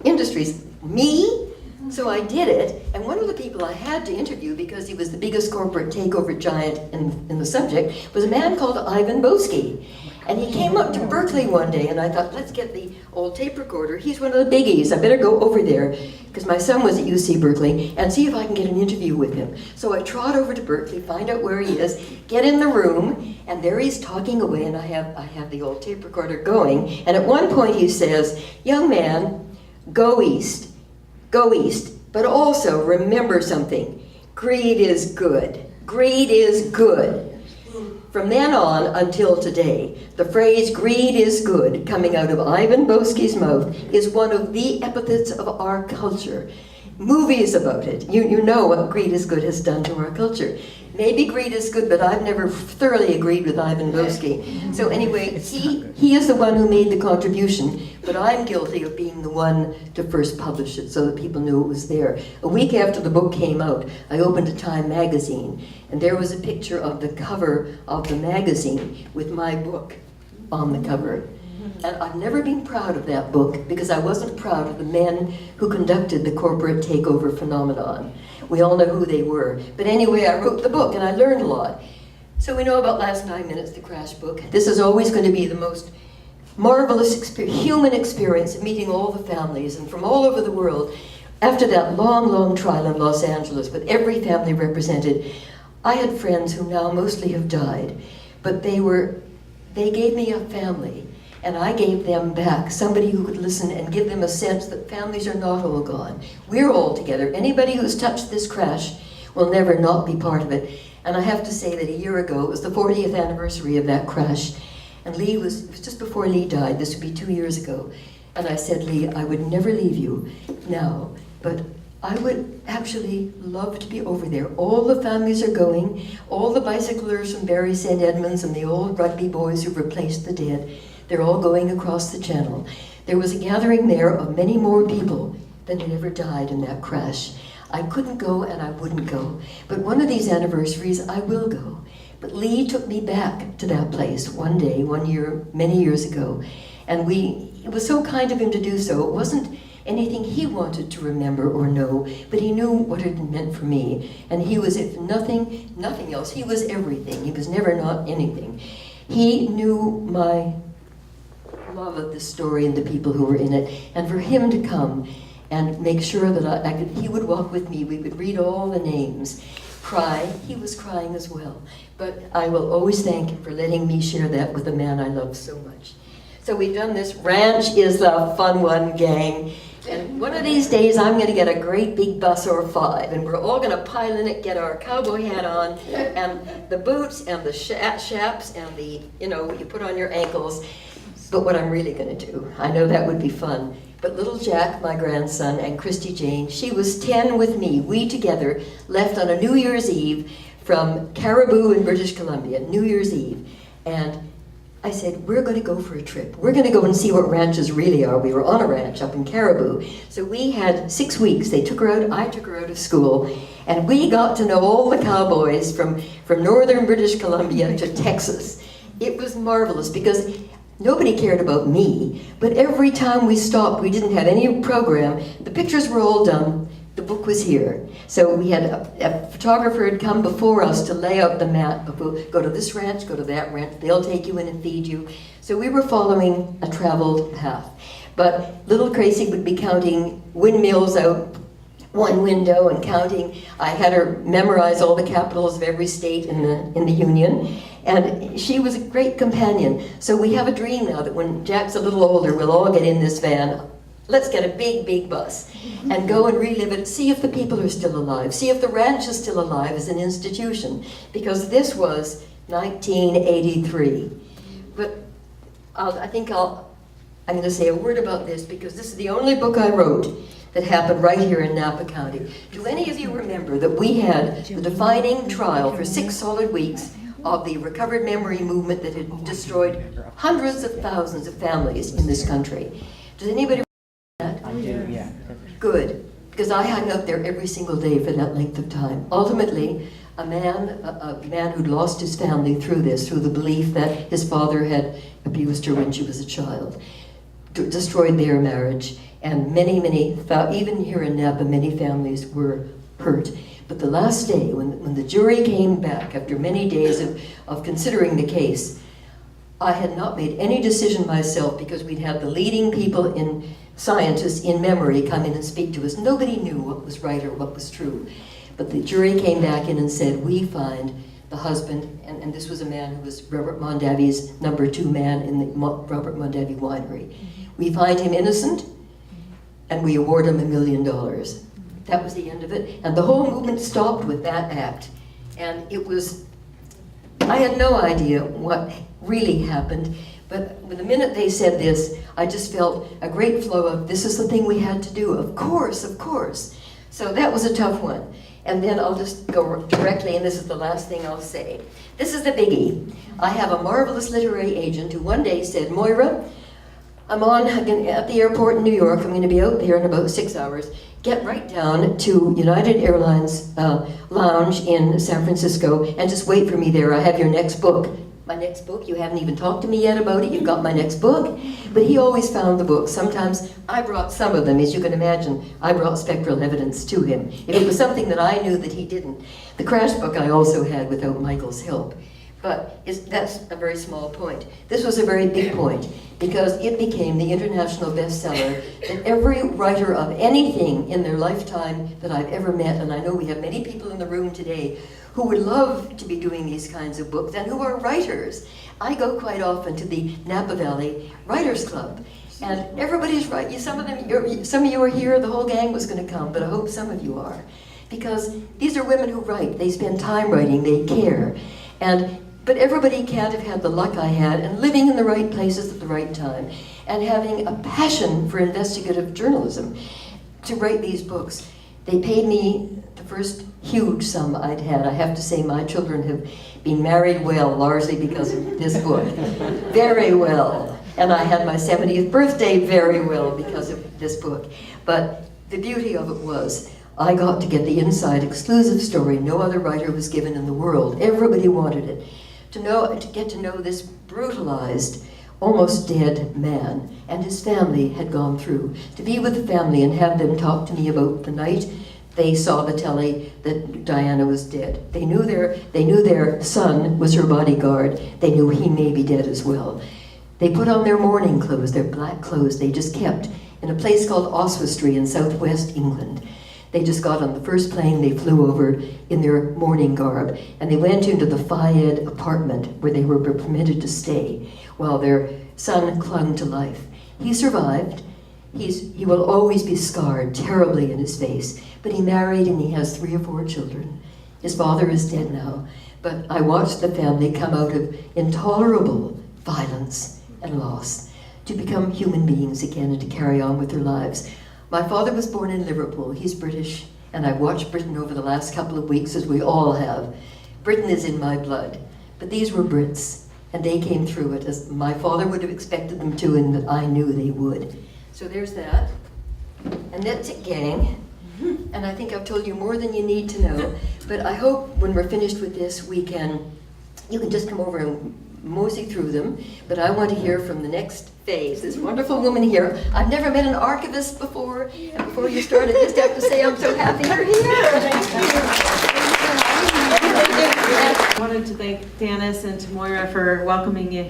industries. Me? So I did it, and one of the people I had to interview, because he was the biggest corporate takeover giant in the subject, was a man called Ivan Boesky. And he came up to Berkeley one day, and I thought, let's get the old tape recorder. He's one of the biggies. I better go over there, because my son was at UC Berkeley, and see if I can get an interview with him. So I trot over to Berkeley, find out where he is, get in the room, and there he's talking away, and I have the old tape recorder going. And at one point he says, young man, go east, but also remember something. Greed is good. Greed is good. From then on until today, the phrase greed is good coming out of Ivan Boesky's mouth is one of the epithets of our culture. Movies about it. You know what greed is good has done to our culture. Maybe greed is good, but I've never thoroughly agreed with Ivan Boesky. So anyway, he is the one who made the contribution, but I'm guilty of being the one to first publish it so that people knew it was there. A week after the book came out, I opened a Time magazine, and there was a picture of the cover of the magazine with my book on the cover. And I've never been proud of that book because I wasn't proud of the men who conducted the corporate takeover phenomenon. We all know who they were. But anyway, I wrote the book and I learned a lot. So we know about Last 9 Minutes, the crash book. This is always going to be the most marvelous human experience of meeting all the families and from all over the world. After that long, long trial in Los Angeles with every family represented, I had friends who now mostly have died, but they gave me a family. And I gave them back somebody who could listen and give them a sense that families are not all gone. We're all together. Anybody who's touched this crash will never not be part of it. And I have to say that a year ago, it was the 40th anniversary of that crash. And it was just before Lee died, this would be 2 years ago. And I said, Lee, I would never leave you now, but I would actually love to be over there. All the families are going, all the bicyclers from Bury St. Edmunds and the old rugby boys who've replaced the dead, they're all going across the channel. There was a gathering there of many more people than had ever died in that crash. I couldn't go and I wouldn't go, but one of these anniversaries I will go. But Lee took me back to that place one day, 1 year, many years ago, and it was so kind of him to do so. It wasn't anything he wanted to remember or know, but he knew what it meant for me. And he was, if nothing else, he was everything. He was never not anything. He knew my love of the story and the people who were in it, and for him to come and make sure that he would walk with me, we would read all the names, cry. He was crying as well. But I will always thank him for letting me share that with a man I love so much. So we've done this. Ranch is a fun one, gang. And one of these days I'm going to get a great big bus or 5, and we're all going to pile in it, get our cowboy hat on, and the boots, and the chaps, and the, what you put on your ankles. But what I'm really going to do, I know that would be fun, but little Jack, my grandson, and Christy Jane, she was 10 with me. We together left on a New Year's Eve from Caribou in British Columbia, New Year's Eve. And I said, we're going to go for a trip. We're going to go and see what ranches really are. We were on a ranch up in Caribou. So we had 6 weeks. They took her out, I took her out of school, and we got to know all the cowboys from northern British Columbia to Texas. It was marvelous because nobody cared about me, but every time we stopped, we didn't have any program. The pictures were all done. The book was here. So we had a photographer had come before us to lay out the map. Go to this ranch, go to that ranch. They'll take you in and feed you. So we were following a traveled path. But little Tracy would be counting windmills out one window and counting. I had her memorize all the capitals of every state in the Union. And she was a great companion. So we have a dream now that when Jack's a little older, we'll all get in this van. Let's get a big, big bus and go and relive it, see if the people are still alive, see if the ranch is still alive as an institution, because this was 1983. But I'm going to say a word about this because this is the only book I wrote that happened right here in Napa County. Do any of you remember that we had the defining trial for 6 solid weeks of the recovered memory movement that had destroyed hundreds of thousands of families in this country? Does anybody remember that? I do, yeah. Good, because I hung out there every single day for that length of time. Ultimately, a man who'd lost his family through the belief that his father had abused her when she was a child, destroyed their marriage, and many, even here in Napa, many families were hurt. But the last day, when the jury came back after many days of considering the case, I had not made any decision myself because we'd had the leading people scientists in memory come in and speak to us. Nobody knew what was right or what was true. But the jury came back in and said, we find the husband, and this was a man who was Robert Mondavi's #2 man in the Robert Mondavi winery. We find him innocent, and we award him $1 million. That was the end of it. And the whole movement stopped with that act. And I had no idea what really happened, but the minute they said this, I just felt a great flow of, this is the thing we had to do, of course, of course. So that was a tough one. And then I'll just go directly, and this is the last thing I'll say. This is the biggie. I have a marvelous literary agent who one day said, Moira, I'm at the airport in New York, I'm going to be out there in about 6 hours. Get right down to United Airlines lounge in San Francisco and just wait for me there. I have your next book. My next book, you haven't even talked to me yet about it, you've got my next book. But he always found the books. Sometimes I brought some of them, as you can imagine. I brought spectral evidence to him. If it was something that I knew that he didn't. The crash book I also had without Michael's help. But that's a very small point. This was a very big point because it became the international bestseller that every writer of anything in their lifetime that I've ever met, and I know we have many people in the room today who would love to be doing these kinds of books and who are writers. I go quite often to the Napa Valley Writers Club, and everybody's right. Some of you are here, the whole gang was going to come, but I hope some of you are. Because these are women who write, they spend time writing, they care. And But everybody can't have had the luck I had, and living in the right places at the right time, and having a passion for investigative journalism to write these books. They paid me the first huge sum I'd had. I have to say my children have been married well, largely because of this book. Very well. And I had my 70th birthday very well because of this book. But the beauty of it was, I got to get the inside exclusive story no other writer was given in the world. Everybody wanted it. To get to know this brutalized, almost dead man, and his family had gone through. To be with the family and have them talk to me about the night they saw the telly that Diana was dead. They knew their son was her bodyguard. They knew he may be dead as well. They put on their mourning clothes, their black clothes they just kept, in a place called Oswestry in southwest England. They just got on the first plane they flew over in their mourning garb, and they went into the Fayed apartment where they were permitted to stay while their son clung to life. He survived. He will always be scarred terribly in his face, but he married and he has 3 or 4 children. His father is dead now, but I watched the family come out of intolerable violence and loss to become human beings again and to carry on with their lives. My father was born in Liverpool. He's British, and I've watched Britain over the last couple of weeks, as we all have. Britain is in my blood, but these were Brits, and they came through it as my father would have expected them to, and that I knew they would. So there's that, and that's it, gang. And I think I've told you more than you need to know, but I hope when we're finished with this, you can just come over and mosey through them, but I want to hear from the next phase. This wonderful woman here. I've never met an archivist before, and before you start, I just have to say I'm so happy you're here. I wanted to thank Danis and to Moira for welcoming me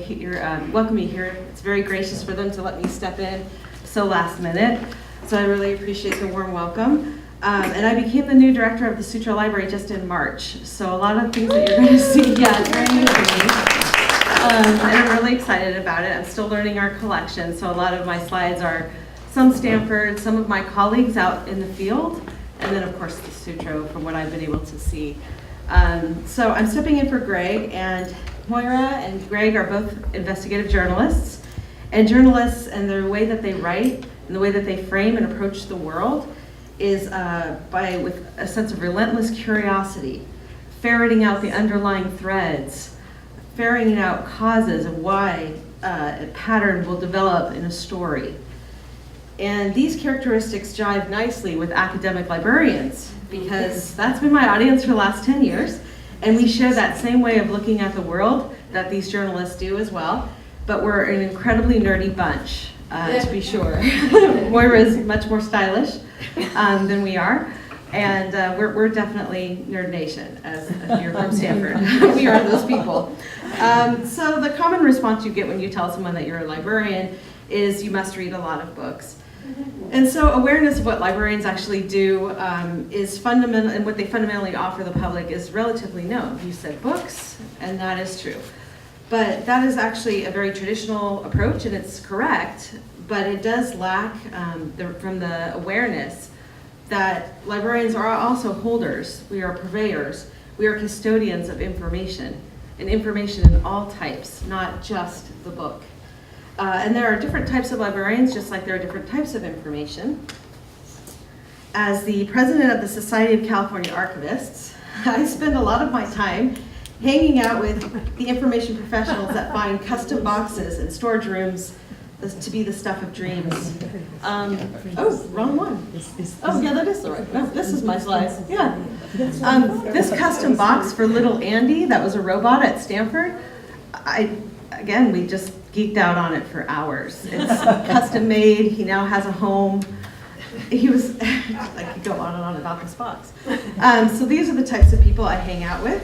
here. It's very gracious for them to let me step in so last minute, so I really appreciate the warm welcome. And I became the new director of the Sutro Library just in March, so a lot of things that you're going to see, it's very new to me. And I'm really excited about it. I'm still learning our collection, so a lot of my slides are some Stanford, some of my colleagues out in the field, and then of course the Sutro from what I've been able to see. So I'm stepping in for Greg, and Moira and Greg are both investigative journalists, and the way that they write and the way that they frame and approach the world is with a sense of relentless curiosity, ferreting out the underlying threads, ferreting out causes of why a pattern will develop in a story. And these characteristics jive nicely with academic librarians, because that's been my audience for the last 10 years, and we share that same way of looking at the world that these journalists do as well, but we're an incredibly nerdy bunch, to be sure. Moira is much more stylish than we are. And we're definitely Nerd Nation, as you're from Stanford. We are those people. So the common response you get when you tell someone that you're a librarian is you must read a lot of books. And so awareness of what librarians actually do is fundamental, and what they fundamentally offer the public is relatively known. You said books, and that is true. But that is actually a very traditional approach, and it's correct, but it does lack from the awareness that librarians are also holders, we are purveyors, we are custodians of information, and information in all types, not just the book. And there are different types of librarians, just like there are different types of information. As the president of the Society of California Archivists, I spend a lot of my time hanging out with the information professionals that find custom boxes and storage rooms to be the stuff of dreams. Oh, wrong one. Oh, yeah, that is the right one. This is my slide. Yeah. This custom box for little Andy, that was a robot at Stanford. We just geeked out on it for hours. It's custom made. He now has a home. I could go on and on about this box. So these are the types of people I hang out with.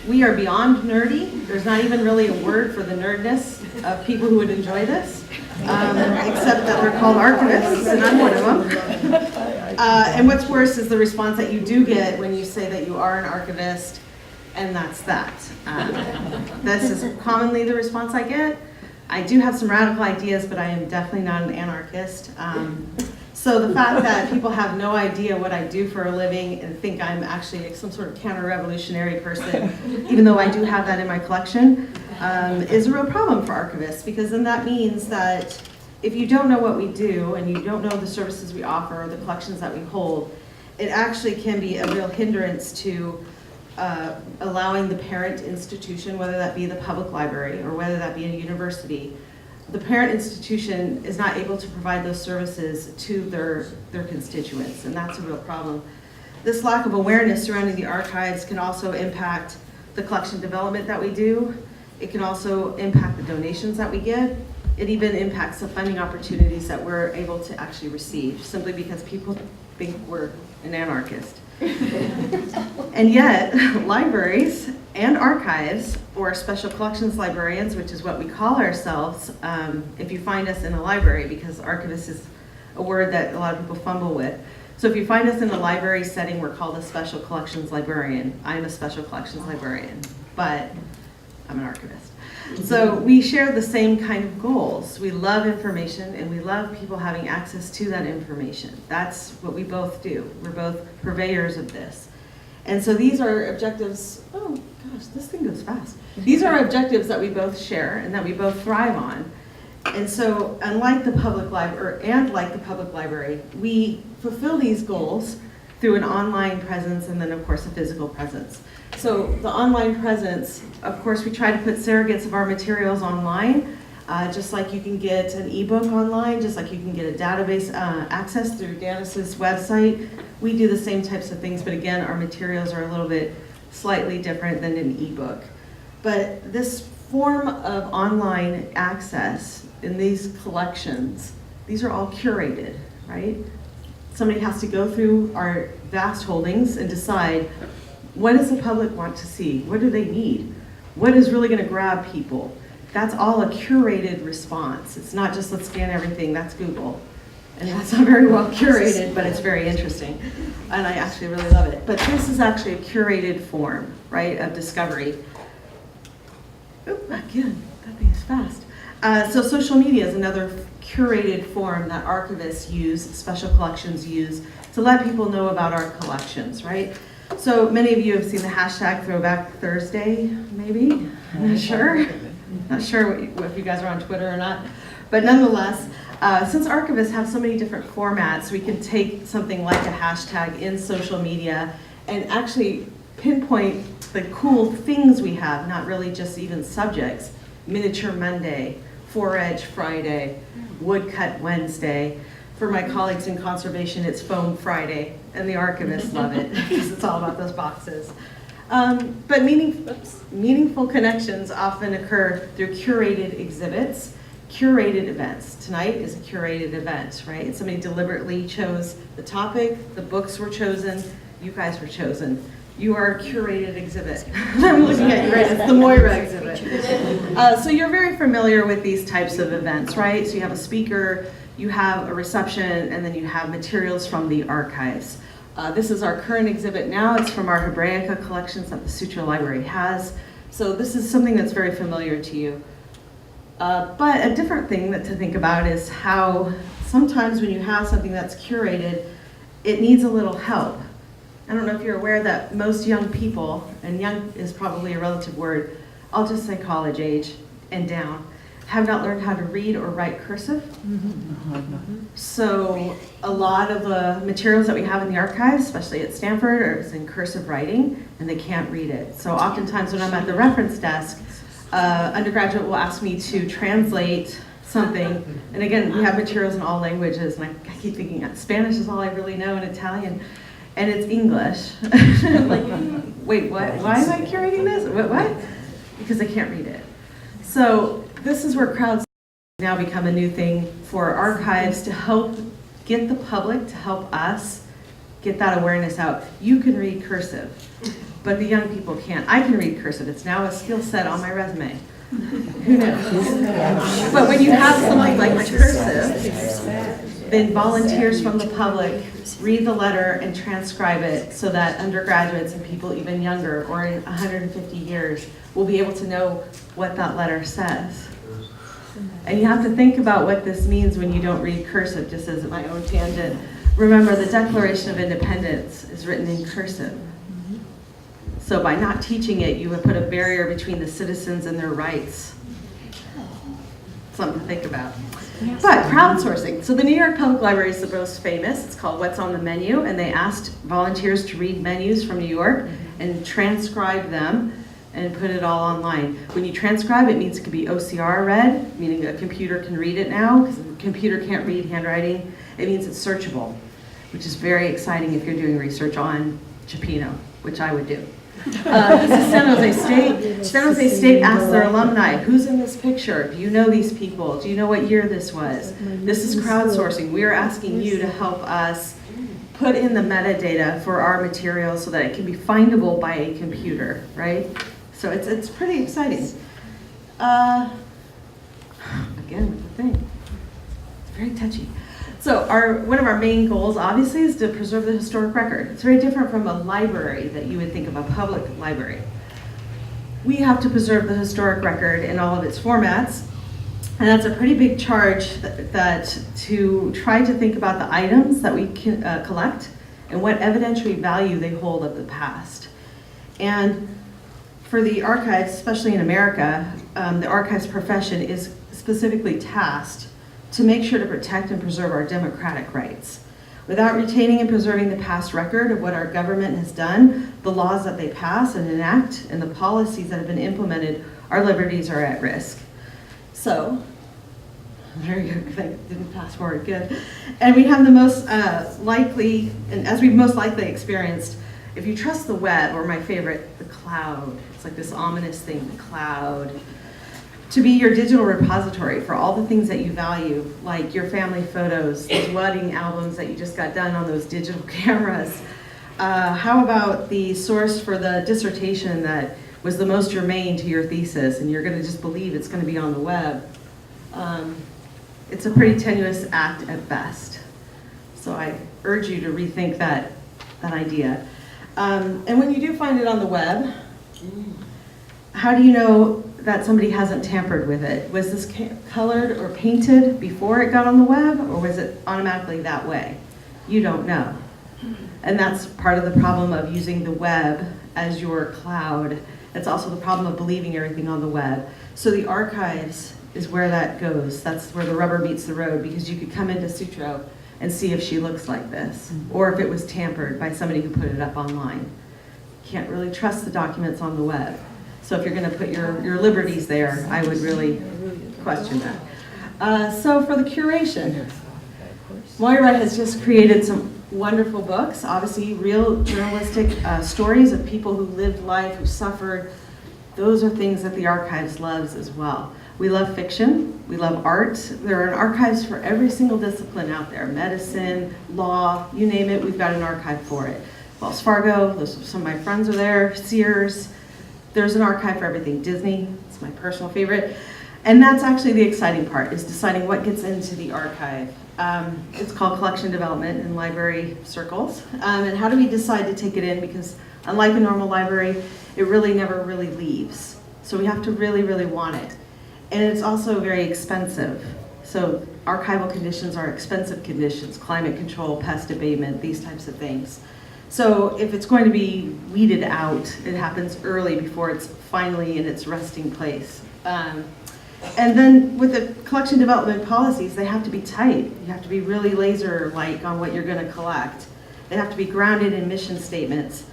We are beyond nerdy. There's not even really a word for the nerdness of people who would enjoy this, except that they're called archivists, and I'm one of them. And what's worse is the response that you do get when you say that you are an archivist, and that's that. This is commonly the response I get. I do have some radical ideas, but I am definitely not an anarchist. So the fact that people have no idea what I do for a living and think I'm actually some sort of counter-revolutionary person, even though I do have that in my collection, is a real problem for archivists, because then that means that if you don't know what we do and you don't know the services we offer or the collections that we hold, it actually can be a real hindrance to allowing the parent institution, whether that be the public library or whether that be a university. The parent institution is not able to provide those services to their constituents, and that's a real problem. This lack of awareness surrounding the archives can also impact the collection development that we do. It can also impact the donations that we get. It even impacts the funding opportunities that we're able to actually receive, simply because people think we're an anarchist. And yet, libraries and archives, or special collections librarians, which is what we call ourselves, if you find us in a library, because archivist is a word that a lot of people fumble with. So if you find us in a library setting, we're called a special collections librarian. I'm a special collections librarian, but I'm an archivist. So we share the same kind of goals. We love information and we love people having access to that information. That's what we both do. We're both purveyors of this. And so these are objectives, oh gosh, this thing goes fast. These are objectives that we both share and that we both thrive on. And so unlike the public library, we fulfill these goals through an online presence and then of course a physical presence. So the online presence, of course, we try to put surrogates of our materials online, just like you can get an ebook online, just like you can get a database access through Danis's website. We do the same types of things, but again, our materials are a little bit slightly different than an ebook. But this form of online access in these collections, these are all curated, right? Somebody has to go through our vast holdings and decide, what does the public want to see? What do they need? What is really going to grab people? That's all a curated response. It's not just let's scan everything, that's Google. And that's not very well curated, but it's very interesting. And I actually really love it. But this is actually a curated form, right, of discovery. Oop, again, that thing is fast. So social media is another curated form that archivists use, special collections use, to let people know about our collections, right? So many of you have seen the hashtag Throwback Thursday, maybe? I'm not sure. Not sure if you guys are on Twitter or not. But nonetheless, since archivists have so many different formats, we can take something like a hashtag in social media and actually pinpoint the cool things we have, not really just even subjects. Miniature Monday, 4-Edge Friday, Woodcut Wednesday. For my colleagues in conservation, it's Foam Friday, and the archivists love it because it's all about those boxes. But meaningful connections often occur through curated exhibits, curated events. Tonight is a curated event, right? And somebody deliberately chose the topic, the books were chosen, you guys were chosen. You are a curated exhibit. I'm looking at you, right? It's the Moira exhibit. So you're very familiar with these types of events, right? So you have a speaker, you have a reception, and then you have materials from the archives. This is our current exhibit now. It's from our Hebraica collections that the Sutro Library has. So this is something that's very familiar to you. But a different thing to think about is how sometimes when you have something that's curated, it needs a little help. I don't know if you're aware that most young people, and young is probably a relative word, I'll just say college age and down, have not learned how to read or write cursive. So a lot of the materials that we have in the archives, especially at Stanford, are in cursive writing, and they can't read it. So oftentimes when I'm at the reference desk, undergraduate will ask me to translate something. And again, we have materials in all languages, and I keep thinking Spanish is all I really know, and Italian. And it's English. Like, wait, what? Why am I curating this? What? Because I can't read it. So this is where crowds now become a new thing for archives to help get the public, to help us get that awareness out. You can read cursive, but the young people can't. I can read cursive. It's now a skill set on my resume. Who knows? But when you have something like cursive, then volunteers from the public read the letter and transcribe it so that undergraduates and people even younger, or in 150 years, will be able to know what that letter says. And you have to think about what this means when you don't read cursive, just as my own tangent. Remember, the Declaration of Independence is written in cursive. So by not teaching it, you would put a barrier between the citizens and their rights. Something to think about. But crowdsourcing. So the New York Public Library is the most famous. It's called What's on the Menu, and they asked volunteers to read menus from New York and transcribe them and put it all online. When you transcribe, it means it could be OCR read, meaning a computer can read it now, because the computer can't read handwriting. It means it's searchable, which is very exciting if you're doing research on Chipino, which I would do. This is San Jose State. San Jose State asked their alumni, who's in this picture? Do you know these people? Do you know what year this was? This is crowdsourcing. We are asking you to help us put in the metadata for our material so that it can be findable by a computer, right? So it's pretty exciting. Again, with the thing. It's very touchy. So one of our main goals, obviously, is to preserve the historic record. It's very different from a library that you would think of, a public library. We have to preserve the historic record in all of its formats, and that's a pretty big charge that to try to think about the items that we can collect and what evidentiary value they hold of the past. And for the archives, especially in America, the archives profession is specifically tasked to make sure to protect and preserve our democratic rights. Without retaining and preserving the past record of what our government has done, the laws that they pass and enact, and the policies that have been implemented, our liberties are at risk. So, very good, didn't pass forward, good. And we have the most likely, and as we've most likely experienced, if you trust the web, or my favorite, the cloud, it's like this ominous thing, the cloud, to be your digital repository for all the things that you value, like your family photos, those wedding albums that you just got done on those digital cameras. How about the source for the dissertation that was the most germane to your thesis, and you're going to just believe it's going to be on the web? It's a pretty tenuous act at best. So I urge you to rethink that idea. And when you do find it on the web, how do you know that somebody hasn't tampered with it? Was this colored or painted before it got on the web, or was it automatically that way? You don't know. And that's part of the problem of using the web as your cloud. It's also the problem of believing everything on the web. So the archives is where that goes. That's where the rubber meets the road, because you could come into Sutro and see if she looks like this, or if it was tampered by somebody who put it up online. Can't really trust the documents on the web. So if you're going to put your liberties there, I would really question that. So for the curation, Moira has just created some wonderful books, obviously real journalistic stories of people who lived life, who suffered. Those are things that the archives loves as well. We love fiction, we love art. There are archives for every single discipline out there, medicine, law, you name it, we've got an archive for it. Wells Fargo, some of my friends are there, Sears. There's an archive for everything. Disney, it's my personal favorite. And that's actually the exciting part, is deciding what gets into the archive. It's called collection development in library circles. And how do we decide to take it in? Because unlike a normal library, it really never really leaves. So we have to really, really want it. And it's also very expensive. So archival conditions are expensive conditions, climate control, pest abatement, these types of things. So if it's going to be weeded out, it happens early before it's finally in its resting place. And then with the collection development policies, they have to be tight. You have to be really laser-like on what you're going to collect. They have to be grounded in mission statements.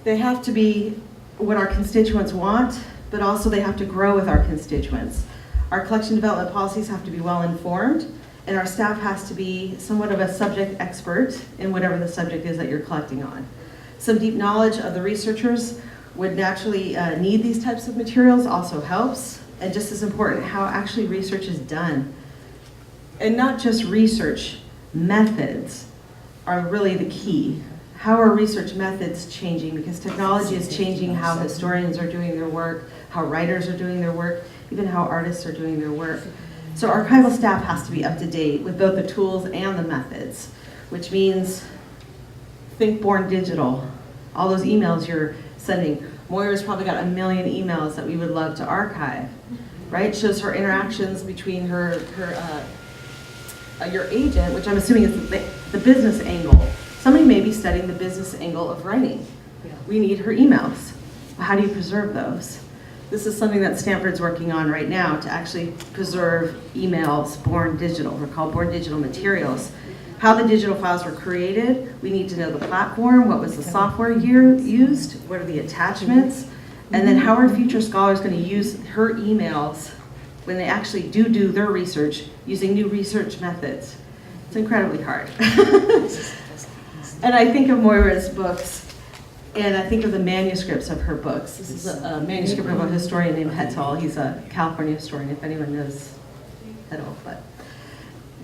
They have to be what our constituents want, but also they have to grow with our constituents. Our collection development policies have to be well-informed, and our staff has to be somewhat of a subject expert in whatever the subject is that you're collecting on. Some deep knowledge of the researchers would naturally need these types of materials also helps, and just as important, how actually research is done. And not just research, methods are really the key. How are research methods changing? Because technology is changing how historians are doing their work, how writers are doing their work, even how artists are doing their work. So archival staff has to be up to date with both the tools and the methods, which means think born digital. All those emails you're sending. Moira's probably got 1 million emails that we would love to archive. right? It shows her interactions between your agent, which I'm assuming is the business angle. Somebody may be studying the business angle of writing. We need her emails. How do you preserve those? This is something that Stanford's working on right now to actually preserve emails born digital. They're called born digital materials. How the digital files were created, we need to know the platform, what was the software used, what are the attachments, and then how are future scholars going to use her emails when they actually do their research using new research methods. It's incredibly hard. And I think of Moira's books, and I think of the manuscripts of her books. This is a manuscript of a historian named Hettel. He's a California historian, if anyone knows Hettel. But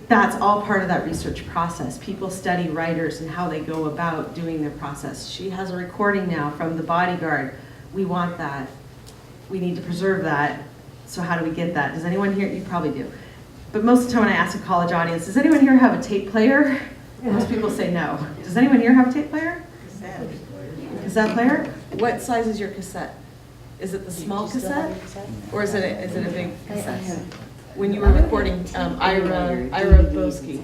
that's all part of that research process. People study writers and how they go about doing their process. She has a recording now from The Bodyguard. We want that. We need to preserve that. So how do we get that? Does anyone here? You probably do. But most of the time when I ask a college audience, does anyone here have a tape player? Most people say no. Does anyone here have a tape player? Cassette player? What size is your cassette? Is it the small cassette? Or is it a big cassette? When you were recording Ira Boski.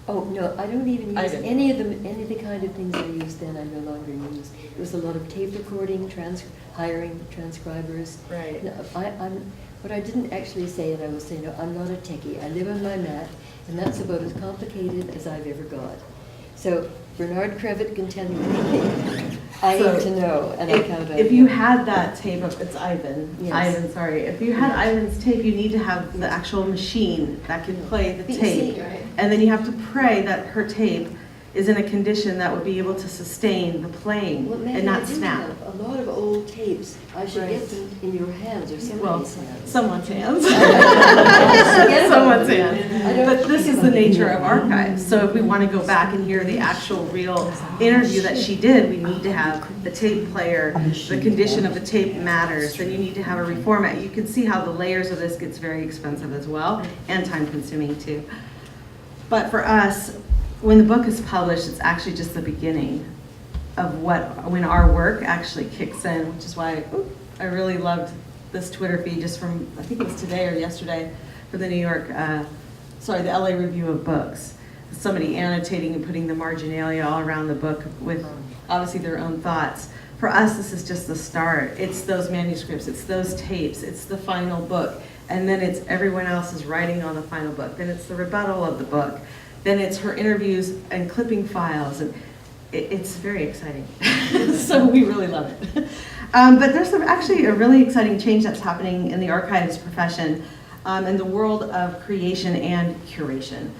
Oh, no, I don't even use any of the kind of things I used then. I no longer use. It was a lot of tape recording, hiring transcribers. Right. No, what I didn't actually say, and I will say, no, I'm not a techie. I live on my mat, and that's about as complicated as I've ever got. So Bernard Crevitt can tell me anything I need to know, and I count on If you had that tape of, it's Ivan. Yes. Ivan, sorry. If you had Ivan's tape, you need to have the actual machine that can play the But you tape. see, And then you have to pray that her tape is in a condition that would be able to sustain the playing well, Mattie, and not I do snap. have a lot of old tapes. I should Right. get them in your hands or Well, somebody's hands. someone's hands. Forget Someone's about it. hands. But this is the nature of archives. So if we want to go back and hear the actual real interview that she did, we need to have the tape player. The condition of the tape matters. Then you need to have a reformat. You can see how the layers of this gets very expensive as well, and time consuming too. But for us, when the book is published, it's actually just the beginning of when our work actually kicks in, which is why I really loved this Twitter feed just from, I think it was today or yesterday, for the the LA Review of Books. Somebody annotating and putting the marginalia all around the book with obviously their own thoughts. For us, this is just the start. It's those manuscripts, it's those tapes, it's the final book, and then it's everyone else's writing on the final book. Then it's the rebuttal of the book. Then it's her interviews and clipping files, and it's very exciting. So we really love it. But there's actually a really exciting change that's happening in the archives profession, in the world of creation and curation.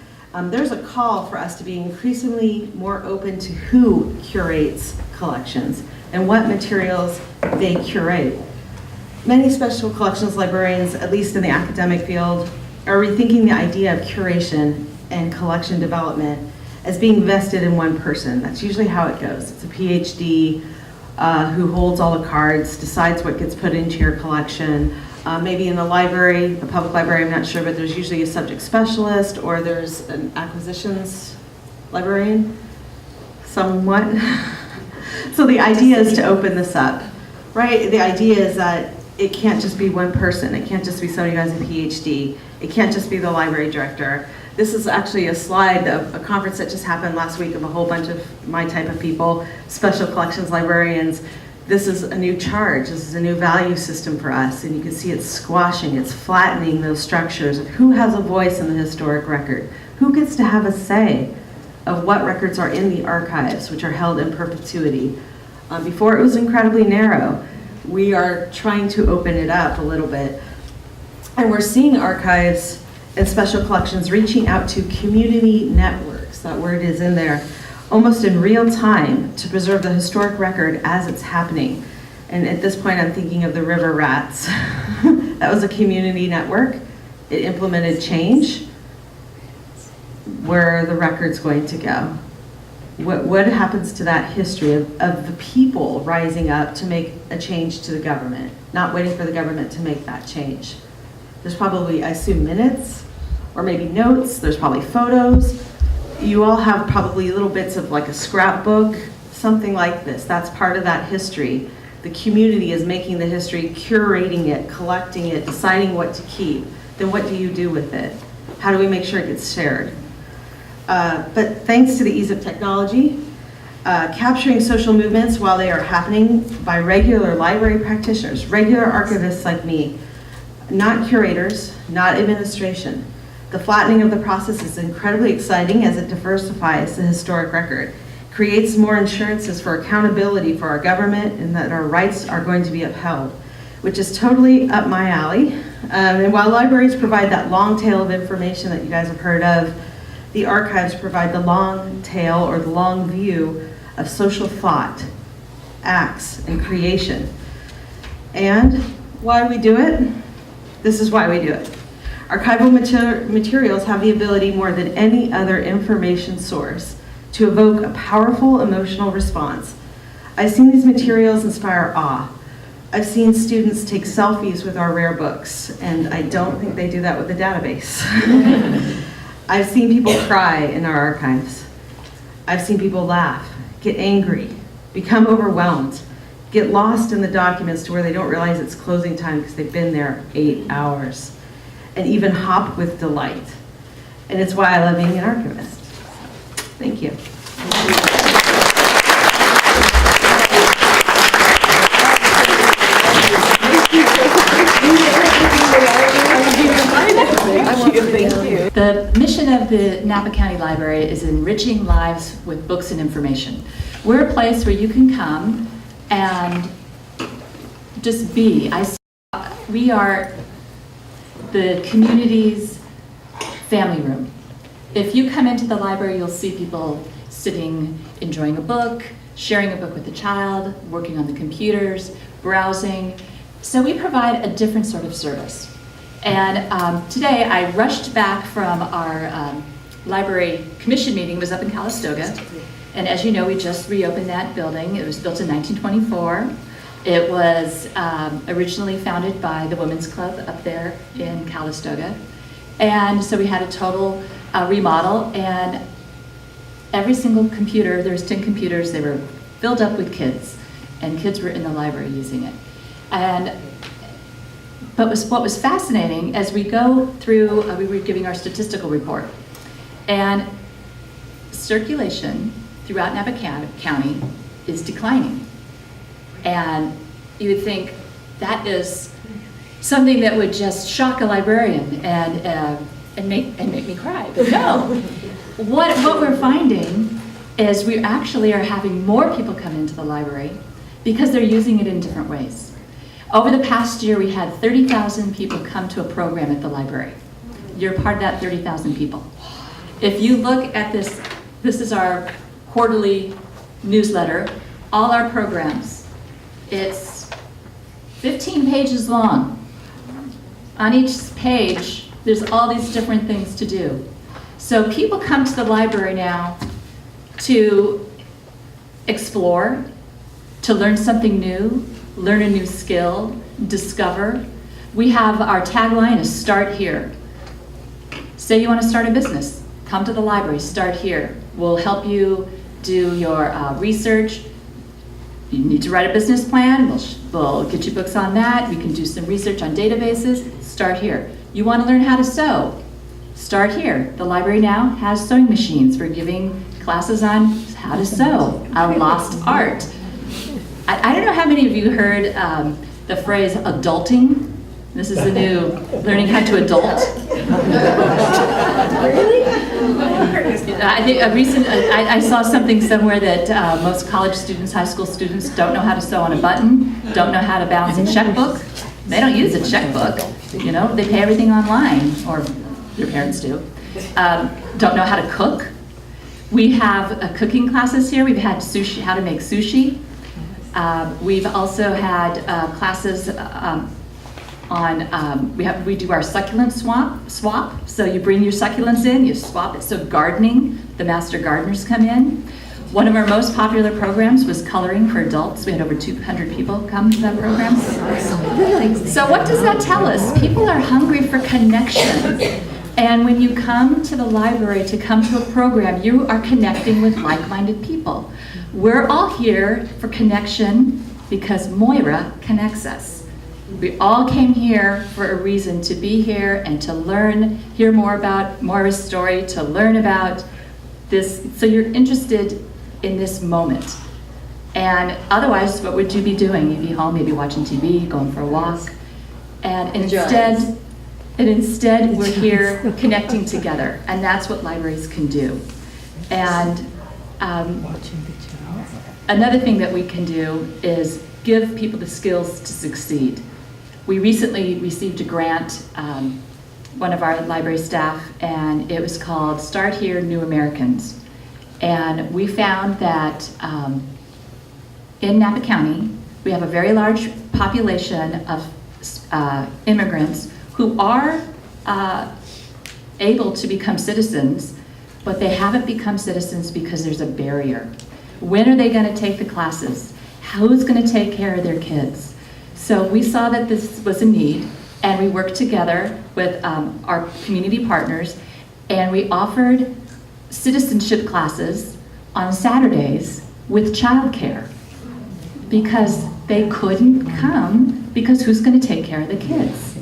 There's a call for us to be increasingly more open to who curates collections and what materials they curate. Many special collections librarians, at least in the academic field, are rethinking the idea of curation and collection development as being vested in one person. That's usually how it goes. It's a PhD who holds all the cards, decides what gets put into your collection. Maybe in the library, the public library, I'm not sure, but there's usually a subject specialist or there's an acquisitions librarian, somewhat. So the idea is to open this up, right? The idea is that it can't just be one person. It can't just be somebody who has a PhD. It can't just be the library director. This is actually a slide of a conference that just happened last week of a whole bunch of my type of people, special collections librarians. This is a new charge. This is a new value system for us. And you can see it's squashing, it's flattening those structures of who has a voice in the historic record, who gets to have a say of what records are in the archives, which are held in perpetuity. Before it was incredibly narrow. We are trying to open it up a little bit. And we're seeing archives and special collections reaching out to community networks, that word is in there, almost in real time to preserve the historic record as it's happening. And at this point, I'm thinking of the River Rats. That was a community network. It implemented change. Where are the records going to go? What happens to that history of the people rising up to make a change to the government, not waiting for the government to make that change? There's probably, I assume, minutes or maybe notes. There's probably photos. You all have probably little bits of like a scrapbook, something like this. That's part of that history the community is making the history, curating it, collecting it, deciding what to keep, then what do you do with it? How do we make sure it gets shared? But thanks to the ease of technology, capturing social movements while they are happening by regular library practitioners, regular archivists like me, not curators, not administration. The flattening of the process is incredibly exciting as it diversifies the historic record, creates more assurances for accountability for our government and that our rights are going to be upheld, which is totally up my alley. And while libraries provide that long tail of information that you guys have heard of, the archives provide the long tail or the long view of social thought, acts, and creation. And why we do it? This is why we do it. Archival materials have the ability more than any other information source to evoke a powerful emotional response. I've seen these materials inspire awe. I've seen students take selfies with our rare books, and I don't think they do that with a database. I've seen people cry in our archives. I've seen people laugh, get angry, become overwhelmed, get lost in the documents to where they don't realize it's closing time because they've been there 8 hours, and even hop with delight. And it's why I love being an archivist. Thank you. The mission of the Napa County Library is enriching lives with books and information. We're a place where you can come and just be. We are the community's family room. If you come into the library, you'll see people sitting, enjoying a book, sharing a book with a child, working on the computers, browsing. So we provide a different sort of service. And today I rushed back from our library commission meeting. It was up in Calistoga. And as you know, we just reopened that building. It was built in 1924. It was originally founded by the Women's Club up there in Calistoga. And so we had a total remodel, and every single computer, there's 10 computers, they were filled up with kids, and kids were in the library using it. But what was fascinating, as we go through, we were giving our statistical report, and circulation throughout Napa County is declining. And you would think that is something that would just shock a librarian and make me cry. But no, what we're finding is we actually are having more people come into the library because they're using it in different ways. Over the past year, we had 30,000 people come to a program at the library. You're part of that 30,000 people. If you look at this, this is our quarterly newsletter, all our programs. It's 15 pages long. On each page, there's all these different things to do. So people come to the library now to explore, to learn something new, learn a new skill, discover. We have our tagline is start here. Say you want to start a business, come to the library, start here. We'll help you do your research. You need to write a business plan, we'll get you books on that. We can do some research on databases, start here. You want to learn how to sew, start here. The library now has sewing machines. We're giving classes on how to sew, a lost art. I don't know how many of you heard the phrase adulting. This is the new learning how to adult. Really? I think I saw something somewhere that most college students, high school students don't know how to sew on a button, don't know how to balance a checkbook. They don't use a checkbook, you know, they pay everything online, or their parents do. Don't know how to cook. We have cooking classes here. We've had sushi, how to make sushi. We've also had classes on, we do our succulent swap. So you bring your succulents in, you swap it. So gardening, the master gardeners come in. One of our most popular programs was coloring for adults. We had over 200 people come to that program. So what does that tell us? People are hungry for connection. And when you come to the library to come to a program, you are connecting with like-minded people. We're all here for connection because Moira connects us. We all came here for a reason, to be here and to learn, hear more about Moira's story, to learn about this, so you're interested in this moment. And otherwise, what would you be doing? You'd be home, maybe watching TV, going for a walk. And instead, we're here connecting together, and that's what libraries can do. And another thing that we can do is give people the skills to succeed. We recently received a grant, one of our library staff, and it was called Start Here, New Americans. And we found that in Napa County, we have a very large population of immigrants who are able to become citizens, but they haven't become citizens because there's a barrier. When are they going to take the classes? Who's going to take care of their kids? So we saw that this was a need, and we worked together with our community partners, and we offered citizenship classes on Saturdays with childcare, because they couldn't come because who's going to take care of the kids?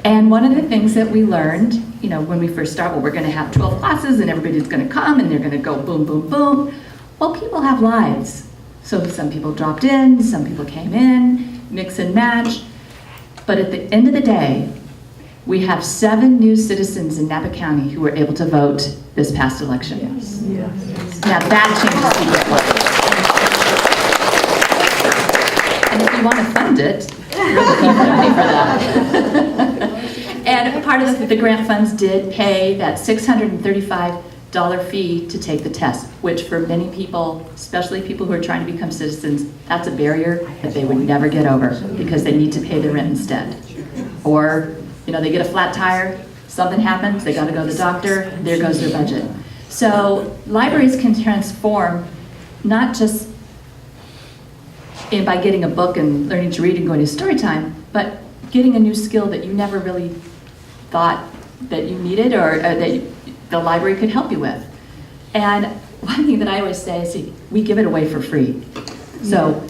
And one of the things that we learned, you know, when we first started, well, we're going to have 12 classes and everybody's going to come and they're going to go boom, boom, boom. Well, people have lives. So some people dropped in, some people came in, mix and match. But at the end of the day, we have 7 new citizens in Napa County who were able to vote this past election. Yes. Yes. Now that changes the And if you want to fund it, we're looking for money for that. And part of the grant funds did pay that $635 fee to take the test, which for many people, especially people who are trying to become citizens, that's a barrier that they would never get over because they need to pay the rent instead. Or, you know, they get a flat tire, something happens, they got to go to the doctor, there goes their budget. So libraries can transform not just by getting a book and learning to read and going to story time, but getting a new skill that you never really thought that you needed or that the library could help you with. And one thing that I always say is we give it away for free. So,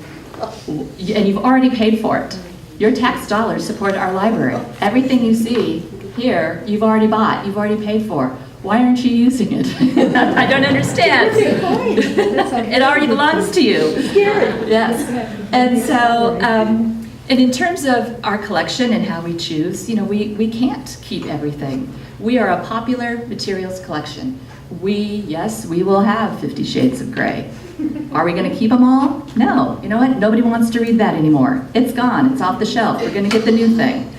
and you've already paid for it. Your tax dollars support our library. Everything you see here, you've already bought, you've already paid for. Why aren't you using it? I don't understand. It already belongs to you. Yes. And so, and in terms of our collection and how we choose, you know, we can't keep everything. We are a popular materials collection. Yes, we will have 50 Shades of Grey. Are we going to keep them all? No. You know what? Nobody wants to read that anymore. It's gone. It's off the shelf. We're going to get the new thing.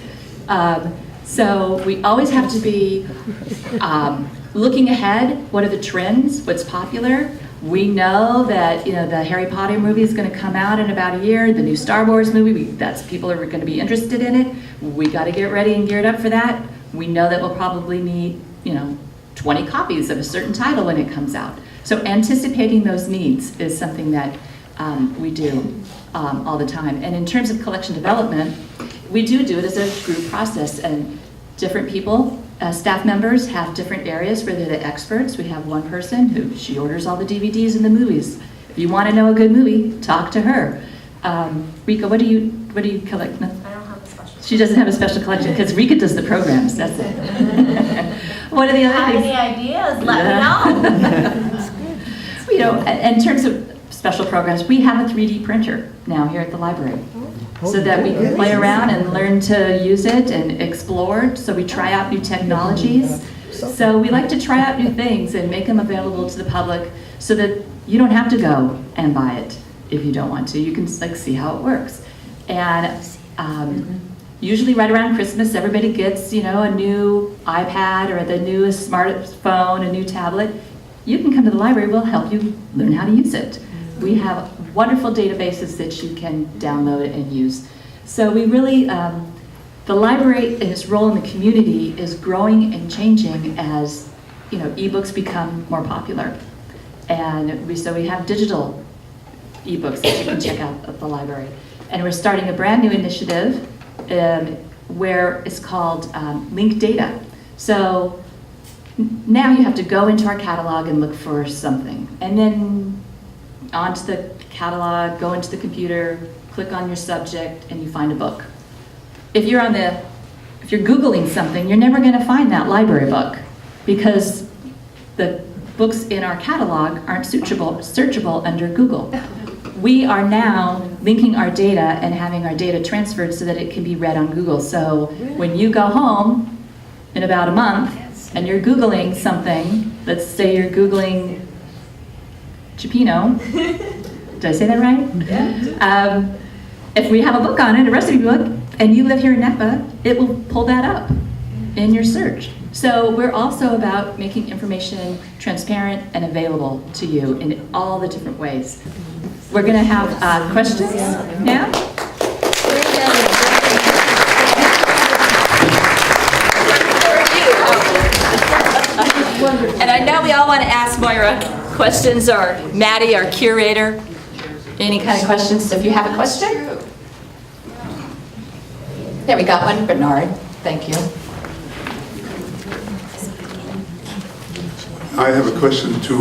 So we always have to be looking ahead. What are the trends? What's popular? We know that, you know, the Harry Potter movie is going to come out in about a year. The new Star Wars movie, people are going to be interested in it. We got to get ready and geared up for that. We know that we'll probably need, you know, 20 copies of a certain title when it comes out. So anticipating those needs is something that we do all the time. And in terms of collection development, we do it as a group process, and different people, staff members have different areas where they're the experts. We have one person who, she orders all the DVDs and the movies. If you want to know a good movie, talk to her. Rika, what do you collect? No? I don't have a special. She doesn't have a special collection because Rika does the programs, that's it. What are the other things? Have any ideas? Let me know. You know, in terms of special programs, we have a 3D printer now here at the library, so that we can play around and learn to use it and explore. So we try out new technologies. So we like to try out new things and make them available to the public so that you don't have to go and buy it if you don't want to. You can like see how it works. And usually right around Christmas, everybody gets, you know, a new iPad or the newest smartphone, a new tablet. You can come to the library, we'll help you learn how to use it. We have wonderful databases that you can download and use. So we really, the library and its role in the community is growing and changing as, you know, ebooks become more popular. And so we have digital ebooks that you can check out at the library. And we're starting a brand new initiative where it's called Link Data. So now you have to go into our catalog and look for something. And then onto the catalog, go into the computer, click on your subject, and you find a book. If you're Googling something, you're never gonna find that library book because the books in our catalog aren't searchable under Google. We are now linking our data and having our data transferred so that it can be read on Google. So when you go home in about a month and you're Googling something, let's say you're Googling Cipino, did I say that right? Yeah. If we have a book on it, a recipe book, and you live here in Napa, it will pull that up in your search. So we're also about making information transparent and available to you in all the different ways. We're going to have questions now. And I know we all want to ask Moira questions, or Mattie, our curator, any kind of questions. So if you have a question. There, we got one. Bernard, thank you. I have a question to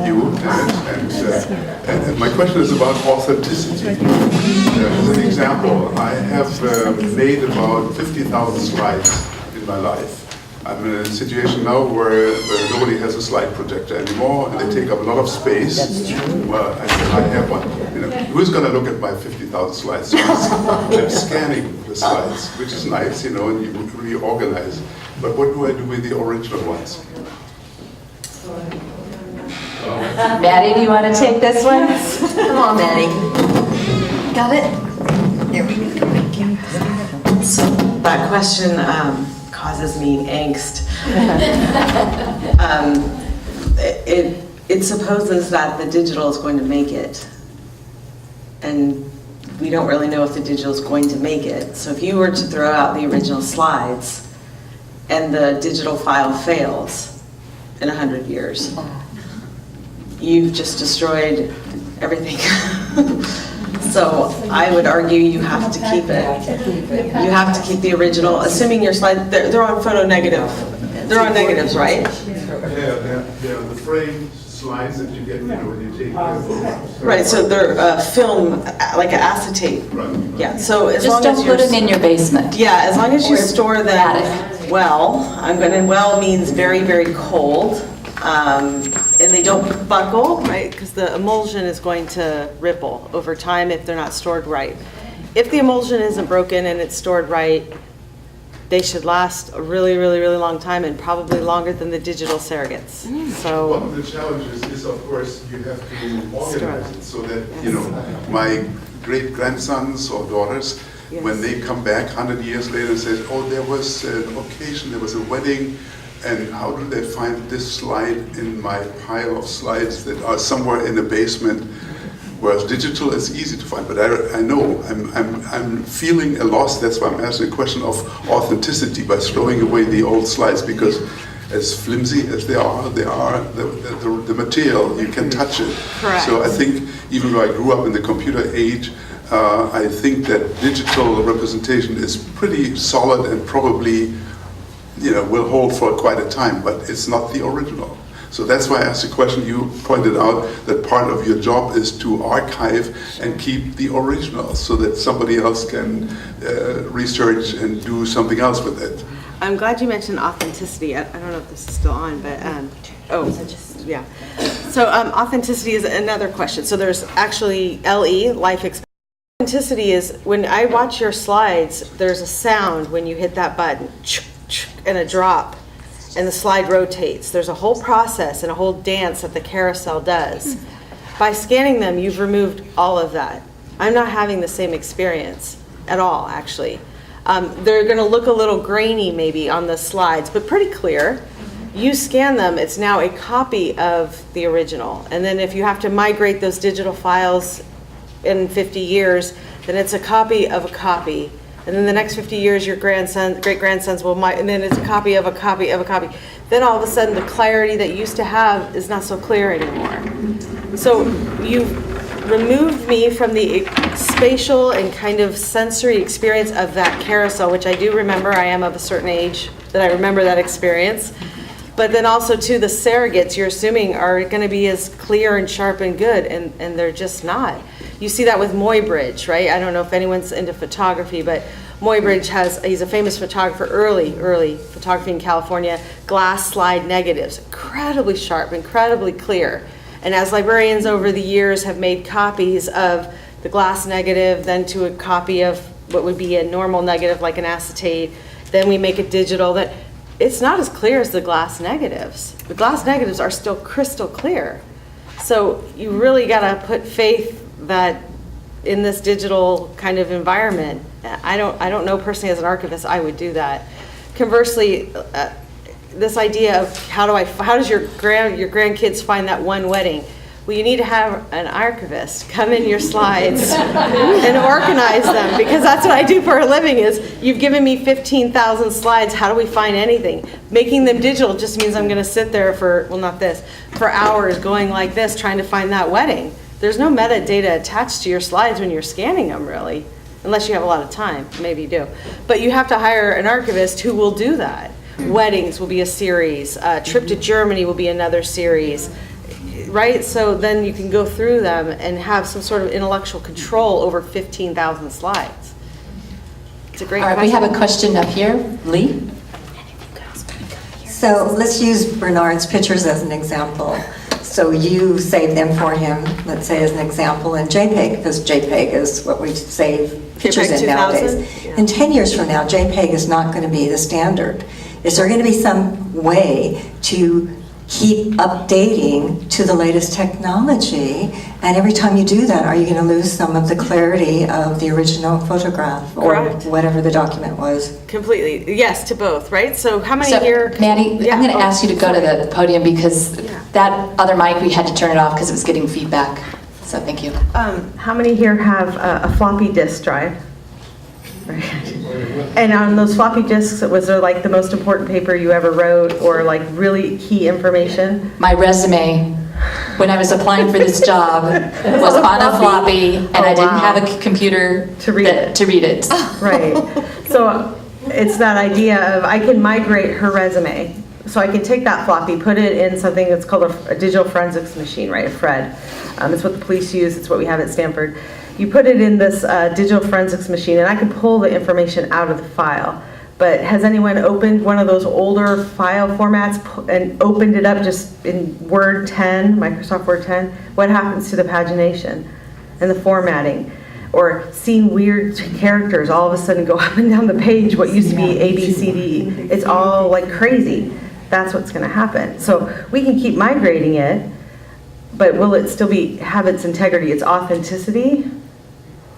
you, and my question is about authenticity. As an example, I have made about 50,000 slides in my life. I'm in a situation now where nobody has a slide projector anymore, and they take up a lot of space. Well, I have one. Who's going to look at my 50,000 slides? So I'm scanning the slides, which is nice, and you reorganize. But what do I do with the original ones? Mattie, do you want to take this one? Come on, Mattie. Got it? There we go. So that question causes me angst. It supposes that the digital is going to make it, and we don't really know if the digital is going to make it. So if you were to throw out the original slides and the digital file fails in 100 years, you've just destroyed everything. So I would argue you have to keep it. You have to keep the original, assuming your slide, they're on photo negative. They're on negatives, right? Yeah, the frame slides that you get when you take photos. Right, so they're film, like an acetate. Right. Yeah, so as Just long don't as put them in your basement. Yeah, as long as you Or store them attic. well, well means very, very cold. And they don't buckle, right? Because the emulsion is going to ripple over time if they're not stored right. If the emulsion isn't broken and it's stored right, they should last a really, really, really long time, and probably longer than the digital surrogates. So One of the challenges is, of course, you have to organize it so that, my great-grandsons or daughters, when they come back 100 years later and say, oh, there was an occasion, there was a wedding, and how do they find this slide in my pile of slides that are somewhere in the basement? Whereas digital is easy to find, but I know I'm feeling a loss. That's why I'm asking a question of authenticity by throwing away the old slides, because as flimsy as they are the material, you can touch it. Correct. So I think even though I grew up in the computer age, I think that digital representation is pretty solid and probably will hold for quite a time, but it's not the original. So that's why I asked the question. You pointed out that part of your job is to archive and keep the original so that somebody else can research and do something else with it. I'm glad you mentioned authenticity. I don't know if this is still on, but yeah. So authenticity is another question. So there's actually LE, life expectancy. Authenticity is when I watch your slides, there's a sound when you hit that button, and a drop, and the slide rotates. There's a whole process and a whole dance that the carousel does. By scanning them, you've removed all of that. I'm not having the same experience at all, actually. They're going to look a little grainy maybe on the slides, but pretty clear. You scan them, it's now a copy of the original. And then if you have to migrate those digital files in 50 years, then it's a copy of a copy. And then the next 50 years, your great-grandsons will and then it's a copy of a copy of a copy. Then all of a sudden, the clarity that you used to have is not so clear anymore. So you've removed me from the spatial and kind of sensory experience of that carousel, which I do remember. I am of a certain age that I remember that experience. But then also too, the surrogates you're assuming are going to be as clear and sharp and good, and they're just not. You see that with Moira, right? I don't know if anyone's into photography, but Moira he's a famous photographer, early photography in California, glass slide negatives, incredibly sharp, incredibly clear. And as librarians over the years have made copies of the glass negative, then to a copy of what would be a normal negative like an acetate, then we make it digital, that it's not as clear as the glass negatives. The glass negatives are still crystal clear. So you really got to put faith that in this digital kind of environment, I don't know personally as an archivist I would do that. Conversely, this idea of how does your grandkids find that one wedding? Well, you need to have an archivist come in your slides and organize them, because that's what I do for a living. Is you've given me 15,000 slides, how do we find anything? Making them digital just means I'm going to sit there for hours going like this trying to find that wedding. There's no metadata attached to your slides when you're scanning them, really, unless you have a lot of time. Maybe you do. But you have to hire an archivist who will do that. Weddings will be a series. Trip to Germany will be another series. Right? So then you can go through them and have some sort of intellectual control over 15,000 slides. It's a great question. We have a question up here. Lee? So let's use Bernard's pictures as an example. So you save them for him, let's say as an example, in JPEG, because JPEG is what we save pictures JPEG in nowadays. 2000? Yeah. In 10 years from now, JPEG is not going to be the standard. Is there going to be some way to keep updating to the latest technology? And every time you do that, are you going to lose some of the clarity of the original photograph or Correct. whatever the document was? Completely. Yes, to both, right? So how many So, here? Mattie, Yeah. I'm going to ask you to go to the podium because Yeah. that other mic, we had to turn it off because it was getting feedback. So thank you. How many here have a floppy disk drive? Right. And on those floppy disks, was there like the most important paper you ever wrote, or like really key information? My resume, when I was applying for this job, was on a floppy, and I didn't have a computer To read it. to read it. Right. So it's that idea of I can migrate her resume. So I can take that floppy, put it in something that's called a digital forensics machine, right? A FRED. It's what the police use. It's what we have at Stanford. You put it in this digital forensics machine, and I can pull the information out of the file. But has anyone opened one of those older file formats and opened it up just in Word 10, Microsoft Word 10? What happens to the pagination and the formatting? Or seen weird characters all of a sudden go up and down the page, what used to be A, B, C, D, E. It's all like crazy. That's what's going to happen. So we can keep migrating it, but will it still have its integrity, its authenticity?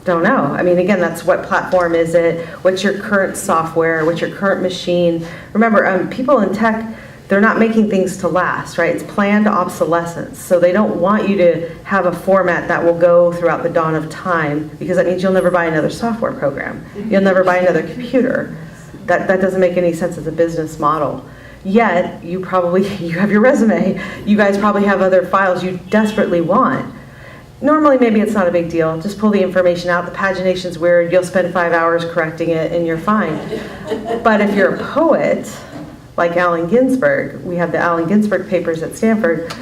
Don't know. I mean, again, that's what platform is it? What's your current software? What's your current machine? Remember, people in tech, they're not making things to last, right? It's planned obsolescence. So they don't want you to have a format that will go throughout the dawn of time, because that means you'll never buy another software program. You'll never buy another computer. That doesn't make any sense as a business model. Yet, you have your resume. You guys probably have other files you desperately want. Normally, maybe it's not a big deal. Just pull the information out. The pagination's weird. You'll spend 5 hours correcting it, and you're fine. But if you're a poet, like Allen Ginsberg, we have the Allen Ginsberg papers at Stanford,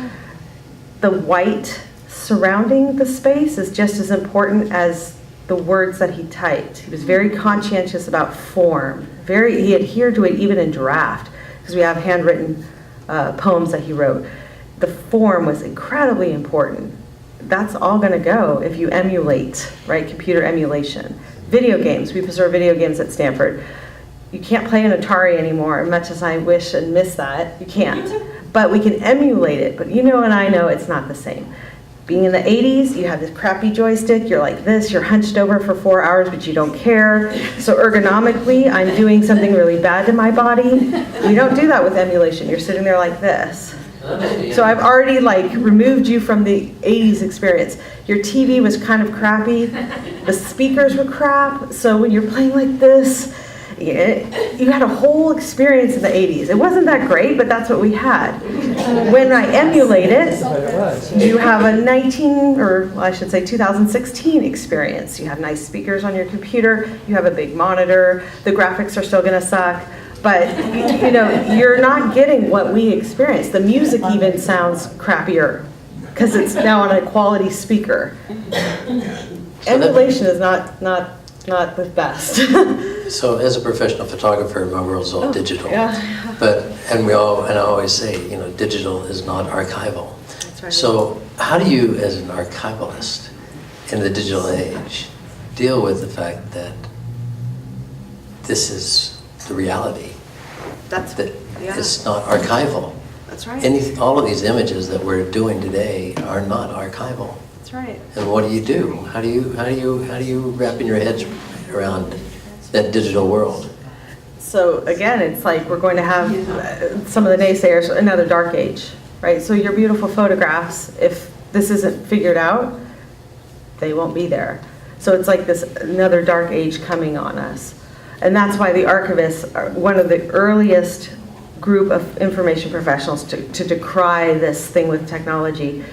the white surrounding the space is just as important as the words that he typed. He was very conscientious about form. He adhered to it even in draft, because we have handwritten poems that he wrote. The form was incredibly important. That's all going to go if you emulate, right? Computer emulation. Video games. We preserve video games at Stanford. You can't play an Atari anymore, as much as I wish and miss that. You can't. But we can emulate it. But you know and I know it's not the same. Being in the 80s, you have this crappy joystick. You're like this. You're hunched over for 4 hours, but you don't care. So ergonomically, I'm doing something really bad to my body. We don't do that with emulation. You're sitting there like this. So I've already removed you from the 80s experience. Your TV was kind of crappy. The speakers were crap. So when you're playing like this, you had a whole experience in the 80s. It wasn't that great, but that's what we had. When I emulate it, you have a 2016 experience. You have nice speakers on your computer. You have a big monitor. The graphics are still going to suck. But, you know, you're not getting what we experienced. The music even sounds crappier because it's now on a quality speaker. Emulation is not the best. So as a professional photographer, my world's all digital. Yeah. And I always say, you know, digital is not archival. That's right. So how do you, as an archivalist in the digital age, deal with the fact that this is the reality? That's That yeah. it's not archival. That's right. All of these images that we're doing today are not archival. That's right. And what do? How do you wrap in your heads around that digital world? So again, it's like we're going to have some of the naysayers, another dark age, right? So your beautiful photographs, if this isn't figured out, they won't be there. So it's like this another dark age coming on us. And that's why the archivists are one of the earliest group of information professionals to decry this thing with technology.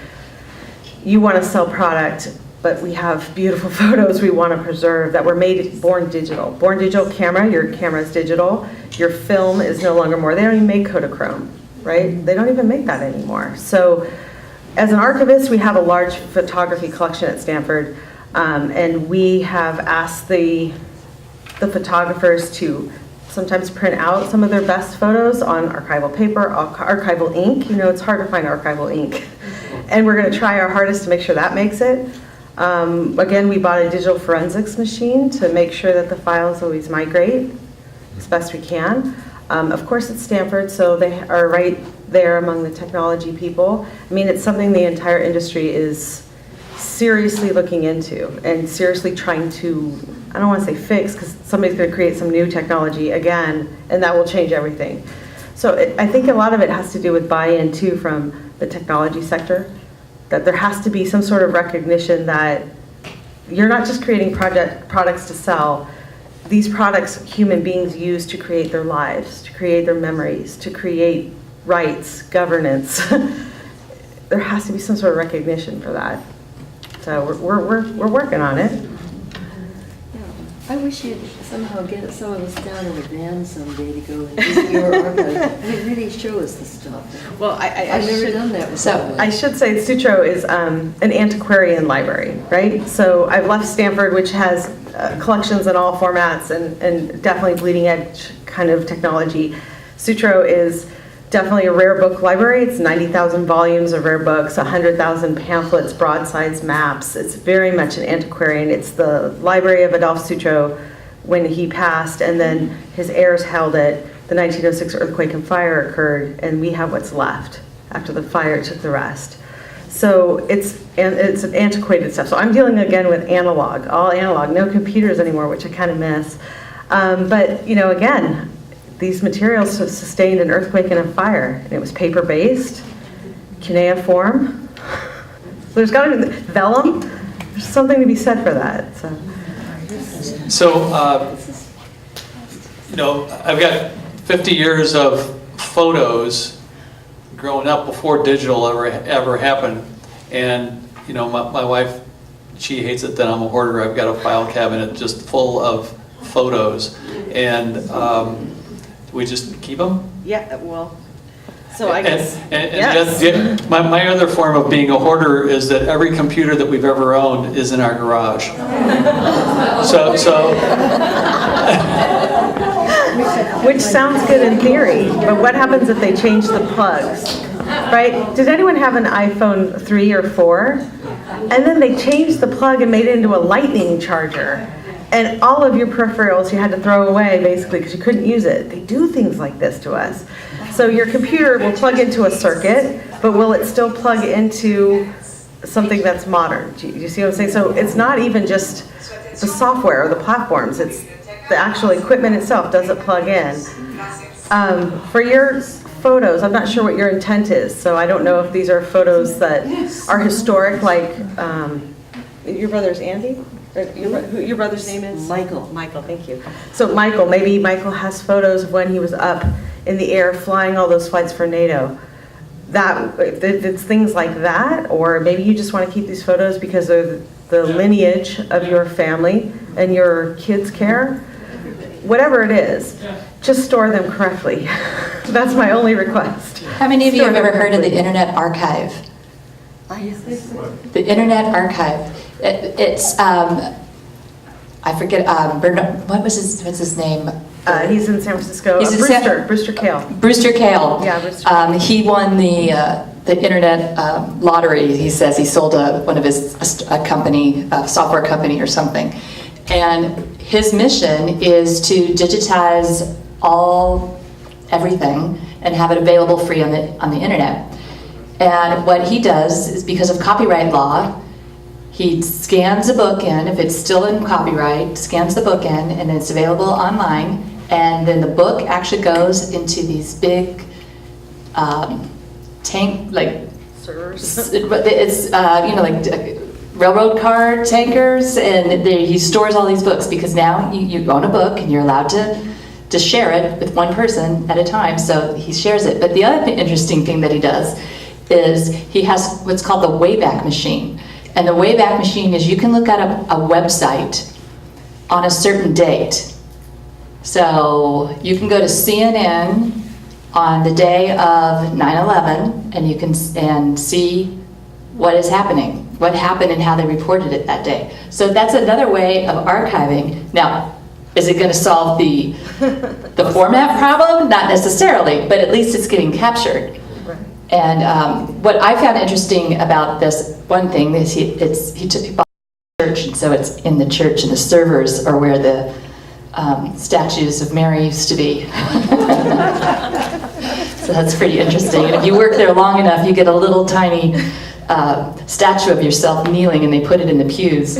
You want to sell product, but we have beautiful photos we want to preserve that were born digital. Born digital camera, your camera is digital. Your film is no longer more. They don't even make Kodachrome, right? They don't even make that anymore. So as an archivist, we have a large photography collection at Stanford, and we have asked the photographers to sometimes print out some of their best photos on archival paper, archival ink. You know, it's hard to find archival ink. And we're going to try our hardest to make sure that makes it. Again, we bought a digital forensics machine to make sure that the files always migrate as best we can. Of course, it's Stanford, so they are right there among the technology people. I mean, it's something the entire industry is seriously looking into and seriously trying to, I don't want to say fix, because somebody's going to create some new technology again, and that will change everything. So I think a lot of it has to do with buy-in, too, from the technology sector, that there has to be some sort of recognition that you're not just creating products to sell. These products human beings use to create their lives, to create their memories, to create rights, governance. There has to be some sort of recognition for that. So we're working on it. I wish you'd somehow get some of us down in a van someday to go and visit your archive. And really show us the stuff. Well, I've never done that with someone. I should say Sutro is an antiquarian library, right? So I've left Stanford, which has collections in all formats and definitely bleeding edge kind of technology. Sutro is definitely a rare book library. It's 90,000 volumes of rare books, 100,000 pamphlets, broadsides, maps. It's very much an antiquarian. It's the library of Adolphe Sutro when he passed, and then his heirs held it. The 1906 earthquake and fire occurred, and we have what's left after the fire took the rest. So it's an antiquated stuff. So I'm dealing again with analog, all analog, no computers anymore, which I kind of miss. But you know, again, these materials sustained an earthquake and a fire, and it was paper-based, cuneiform. There's got to be vellum. There's something to be said for that. So, you know, I've got 50 years of photos growing up before digital ever happened, and you know, my wife, she hates it that I'm a hoarder. I've got a file cabinet just full of photos, and we just keep them? Yeah, well, so I guess, and yes. My other form of being a hoarder is that every computer that we've ever owned is in our garage. So Which sounds good in theory, but what happens if they change the plugs, right? Did anyone have an iPhone 3 or 4? And then they changed the plug and made it into a lightning charger. And all of your peripherals you had to throw away, basically, because you couldn't use it. They do things like this to us. So your computer will plug into a circuit, but will it still plug into something that's modern? Do you see what I'm saying? So it's not even just the software or the platforms. It's the actual equipment itself. Does it plug in? For your photos, I'm not sure what your intent is. So I don't know if these are photos that are historic, like your brother's Andy? Your brother's name is? Michael. Michael, thank you. So Michael, maybe Michael has photos of when he was up in the air flying all those flights for NATO. If it's things like that, or maybe you just want to keep these photos because of the lineage of your family and your kids' care, whatever it is, just store them correctly. That's my only request. How many of you Store have ever them heard of the correctly. Internet Archive? The Internet Archive. It's, I forget, what's his name? He's in San Francisco. He's in Brewster Kale. Brewster Kale. Yeah, Brewster. He won the Internet lottery. He says he sold one of his a company, a software company or something. And his mission is to digitize everything and have it available free on the internet. And what he does is, because of copyright law, he scans a book in, if it's still in copyright, scans the book in, and it's available online, and then the book actually goes into these big Servers. it's like railroad car tankers, and he stores all these books, because now you own a book and you're allowed to share it with one person at a time, so he shares it. But the other interesting thing that he does is he has what's called the Wayback Machine. And the Wayback Machine is, you can look at a website on a certain date. So you can go to CNN on the day of 9/11, and you can see what is happening, what happened and how they reported it that day. So that's another way of archiving. Now, is it going to solve the format problem? Not necessarily, but at least it's getting captured. And what I found interesting about this, one thing is he bought a church, and so it's in the church, and the servers are where the statues of Mary used to be. So that's pretty interesting. And if you work there long enough, you get a little tiny statue of yourself kneeling, and they put it in the pews.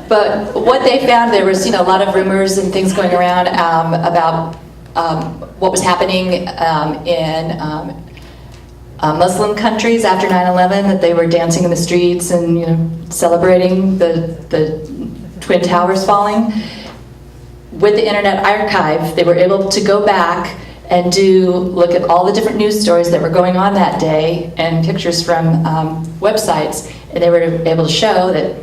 But what they found, there was a lot of rumors and things going around about what was happening in Muslim countries after 9/11, that they were dancing in the streets and celebrating the Twin Towers falling. With the Internet Archive, they were able to go back and look at all the different news stories that were going on that day, and pictures from websites, and they were able to show that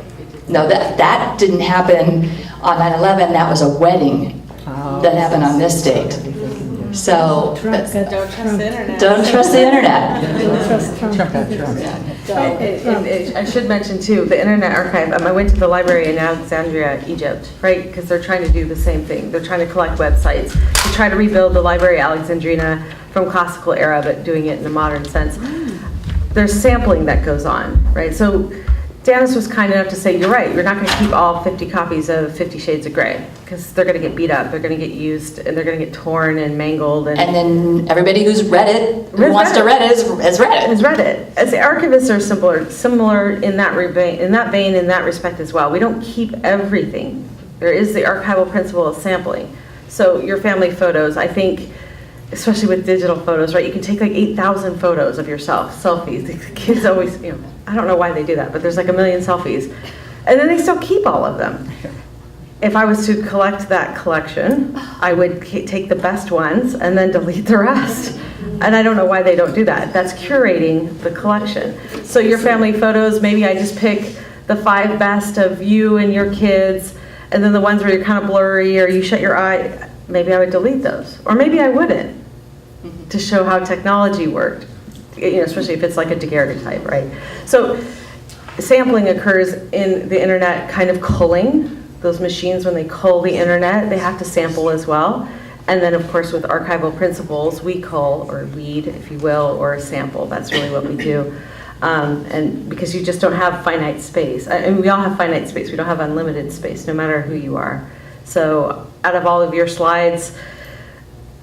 no, that didn't happen on 9/11. That was a wedding that happened on this date. So Don't trust the internet. don't trust the internet. I should mention too, the Internet Archive, I went to the library in Alexandria, Egypt, right? Because they're trying to do the same thing. They're trying to collect websites to try to rebuild the Library Alexandrina from classical era, but doing it in a modern sense. There's sampling that goes on, right? So Danis was kind enough to say, you're right, you're not going to keep all 50 copies of 50 Shades of Grey, because they're going to get beat up, they're going to get used, and they're going to get torn and mangled. And then everybody who's read it, who wants to read it, has read it. Has read it. As the archivists are similar in that vein, in that respect as well. We don't keep everything. There is the archival principle of sampling. So your family photos, I think, especially with digital photos, right? You can take like 8,000 photos of yourself, selfies. The kids always, I don't know why they do that, but there's like 1 million selfies. And then they still keep all of them. If I was to collect that collection, I would take the best ones and then delete the rest. And I don't know why they don't do that. That's curating the collection. So your family photos, maybe I just pick the 5 best of you and your kids, and then the ones where you're kind of blurry or you shut your eye, maybe I would delete those. Or maybe I wouldn't, to show how technology worked, especially if it's like a daguerreotype, right? So sampling occurs in the internet, kind of culling. Those machines, when they cull the internet, they have to sample as well. And then, of course, with archival principles, we cull, or weed, if you will, or sample. That's really what we do. And because you just don't have finite space. And we all have finite space. We don't have unlimited space, no matter who you are. So out of all of your slides,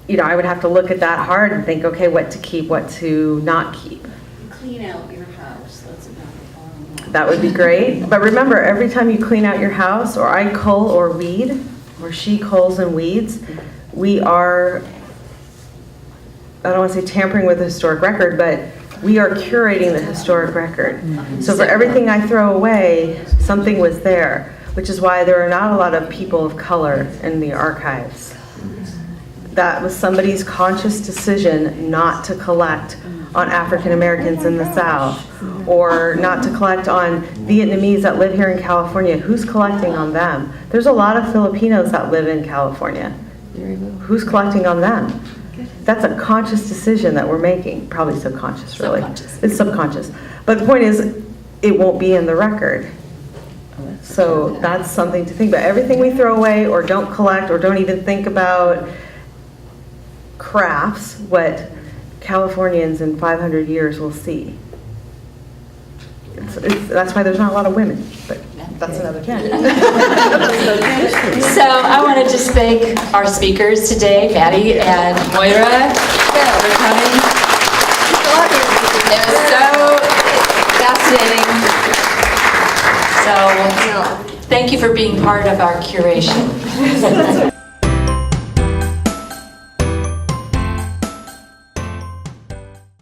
I would have to look at that hard and think, okay, what to keep, what to not keep. Clean out your house. That's about the That would be great. But remember, every time you clean out your house, or I cull or weed, or she culls and weeds, we are, I don't want to say tampering with the historic record, but we are curating the historic record. So for everything I throw away, something was there, which is why there are not a lot of people of color in the archives. That was somebody's conscious decision not to collect on African Americans in the South, or not to collect on Vietnamese that live here in California. Who's collecting on them? There's a lot of Filipinos that live in California. Who's collecting on them? That's a conscious decision that we're making, probably subconscious, really. Subconscious. It's subconscious. But the point is, it won't be in the record. So that's something to think about. Everything we throw away or don't collect or don't even think about crafts what Californians in 500 years will see. That's why there's not a lot of women, but that's another tangent. So I want to just thank our speakers today, Mattie and Moira, for coming. It was so fascinating. So thank you for being part of our curation.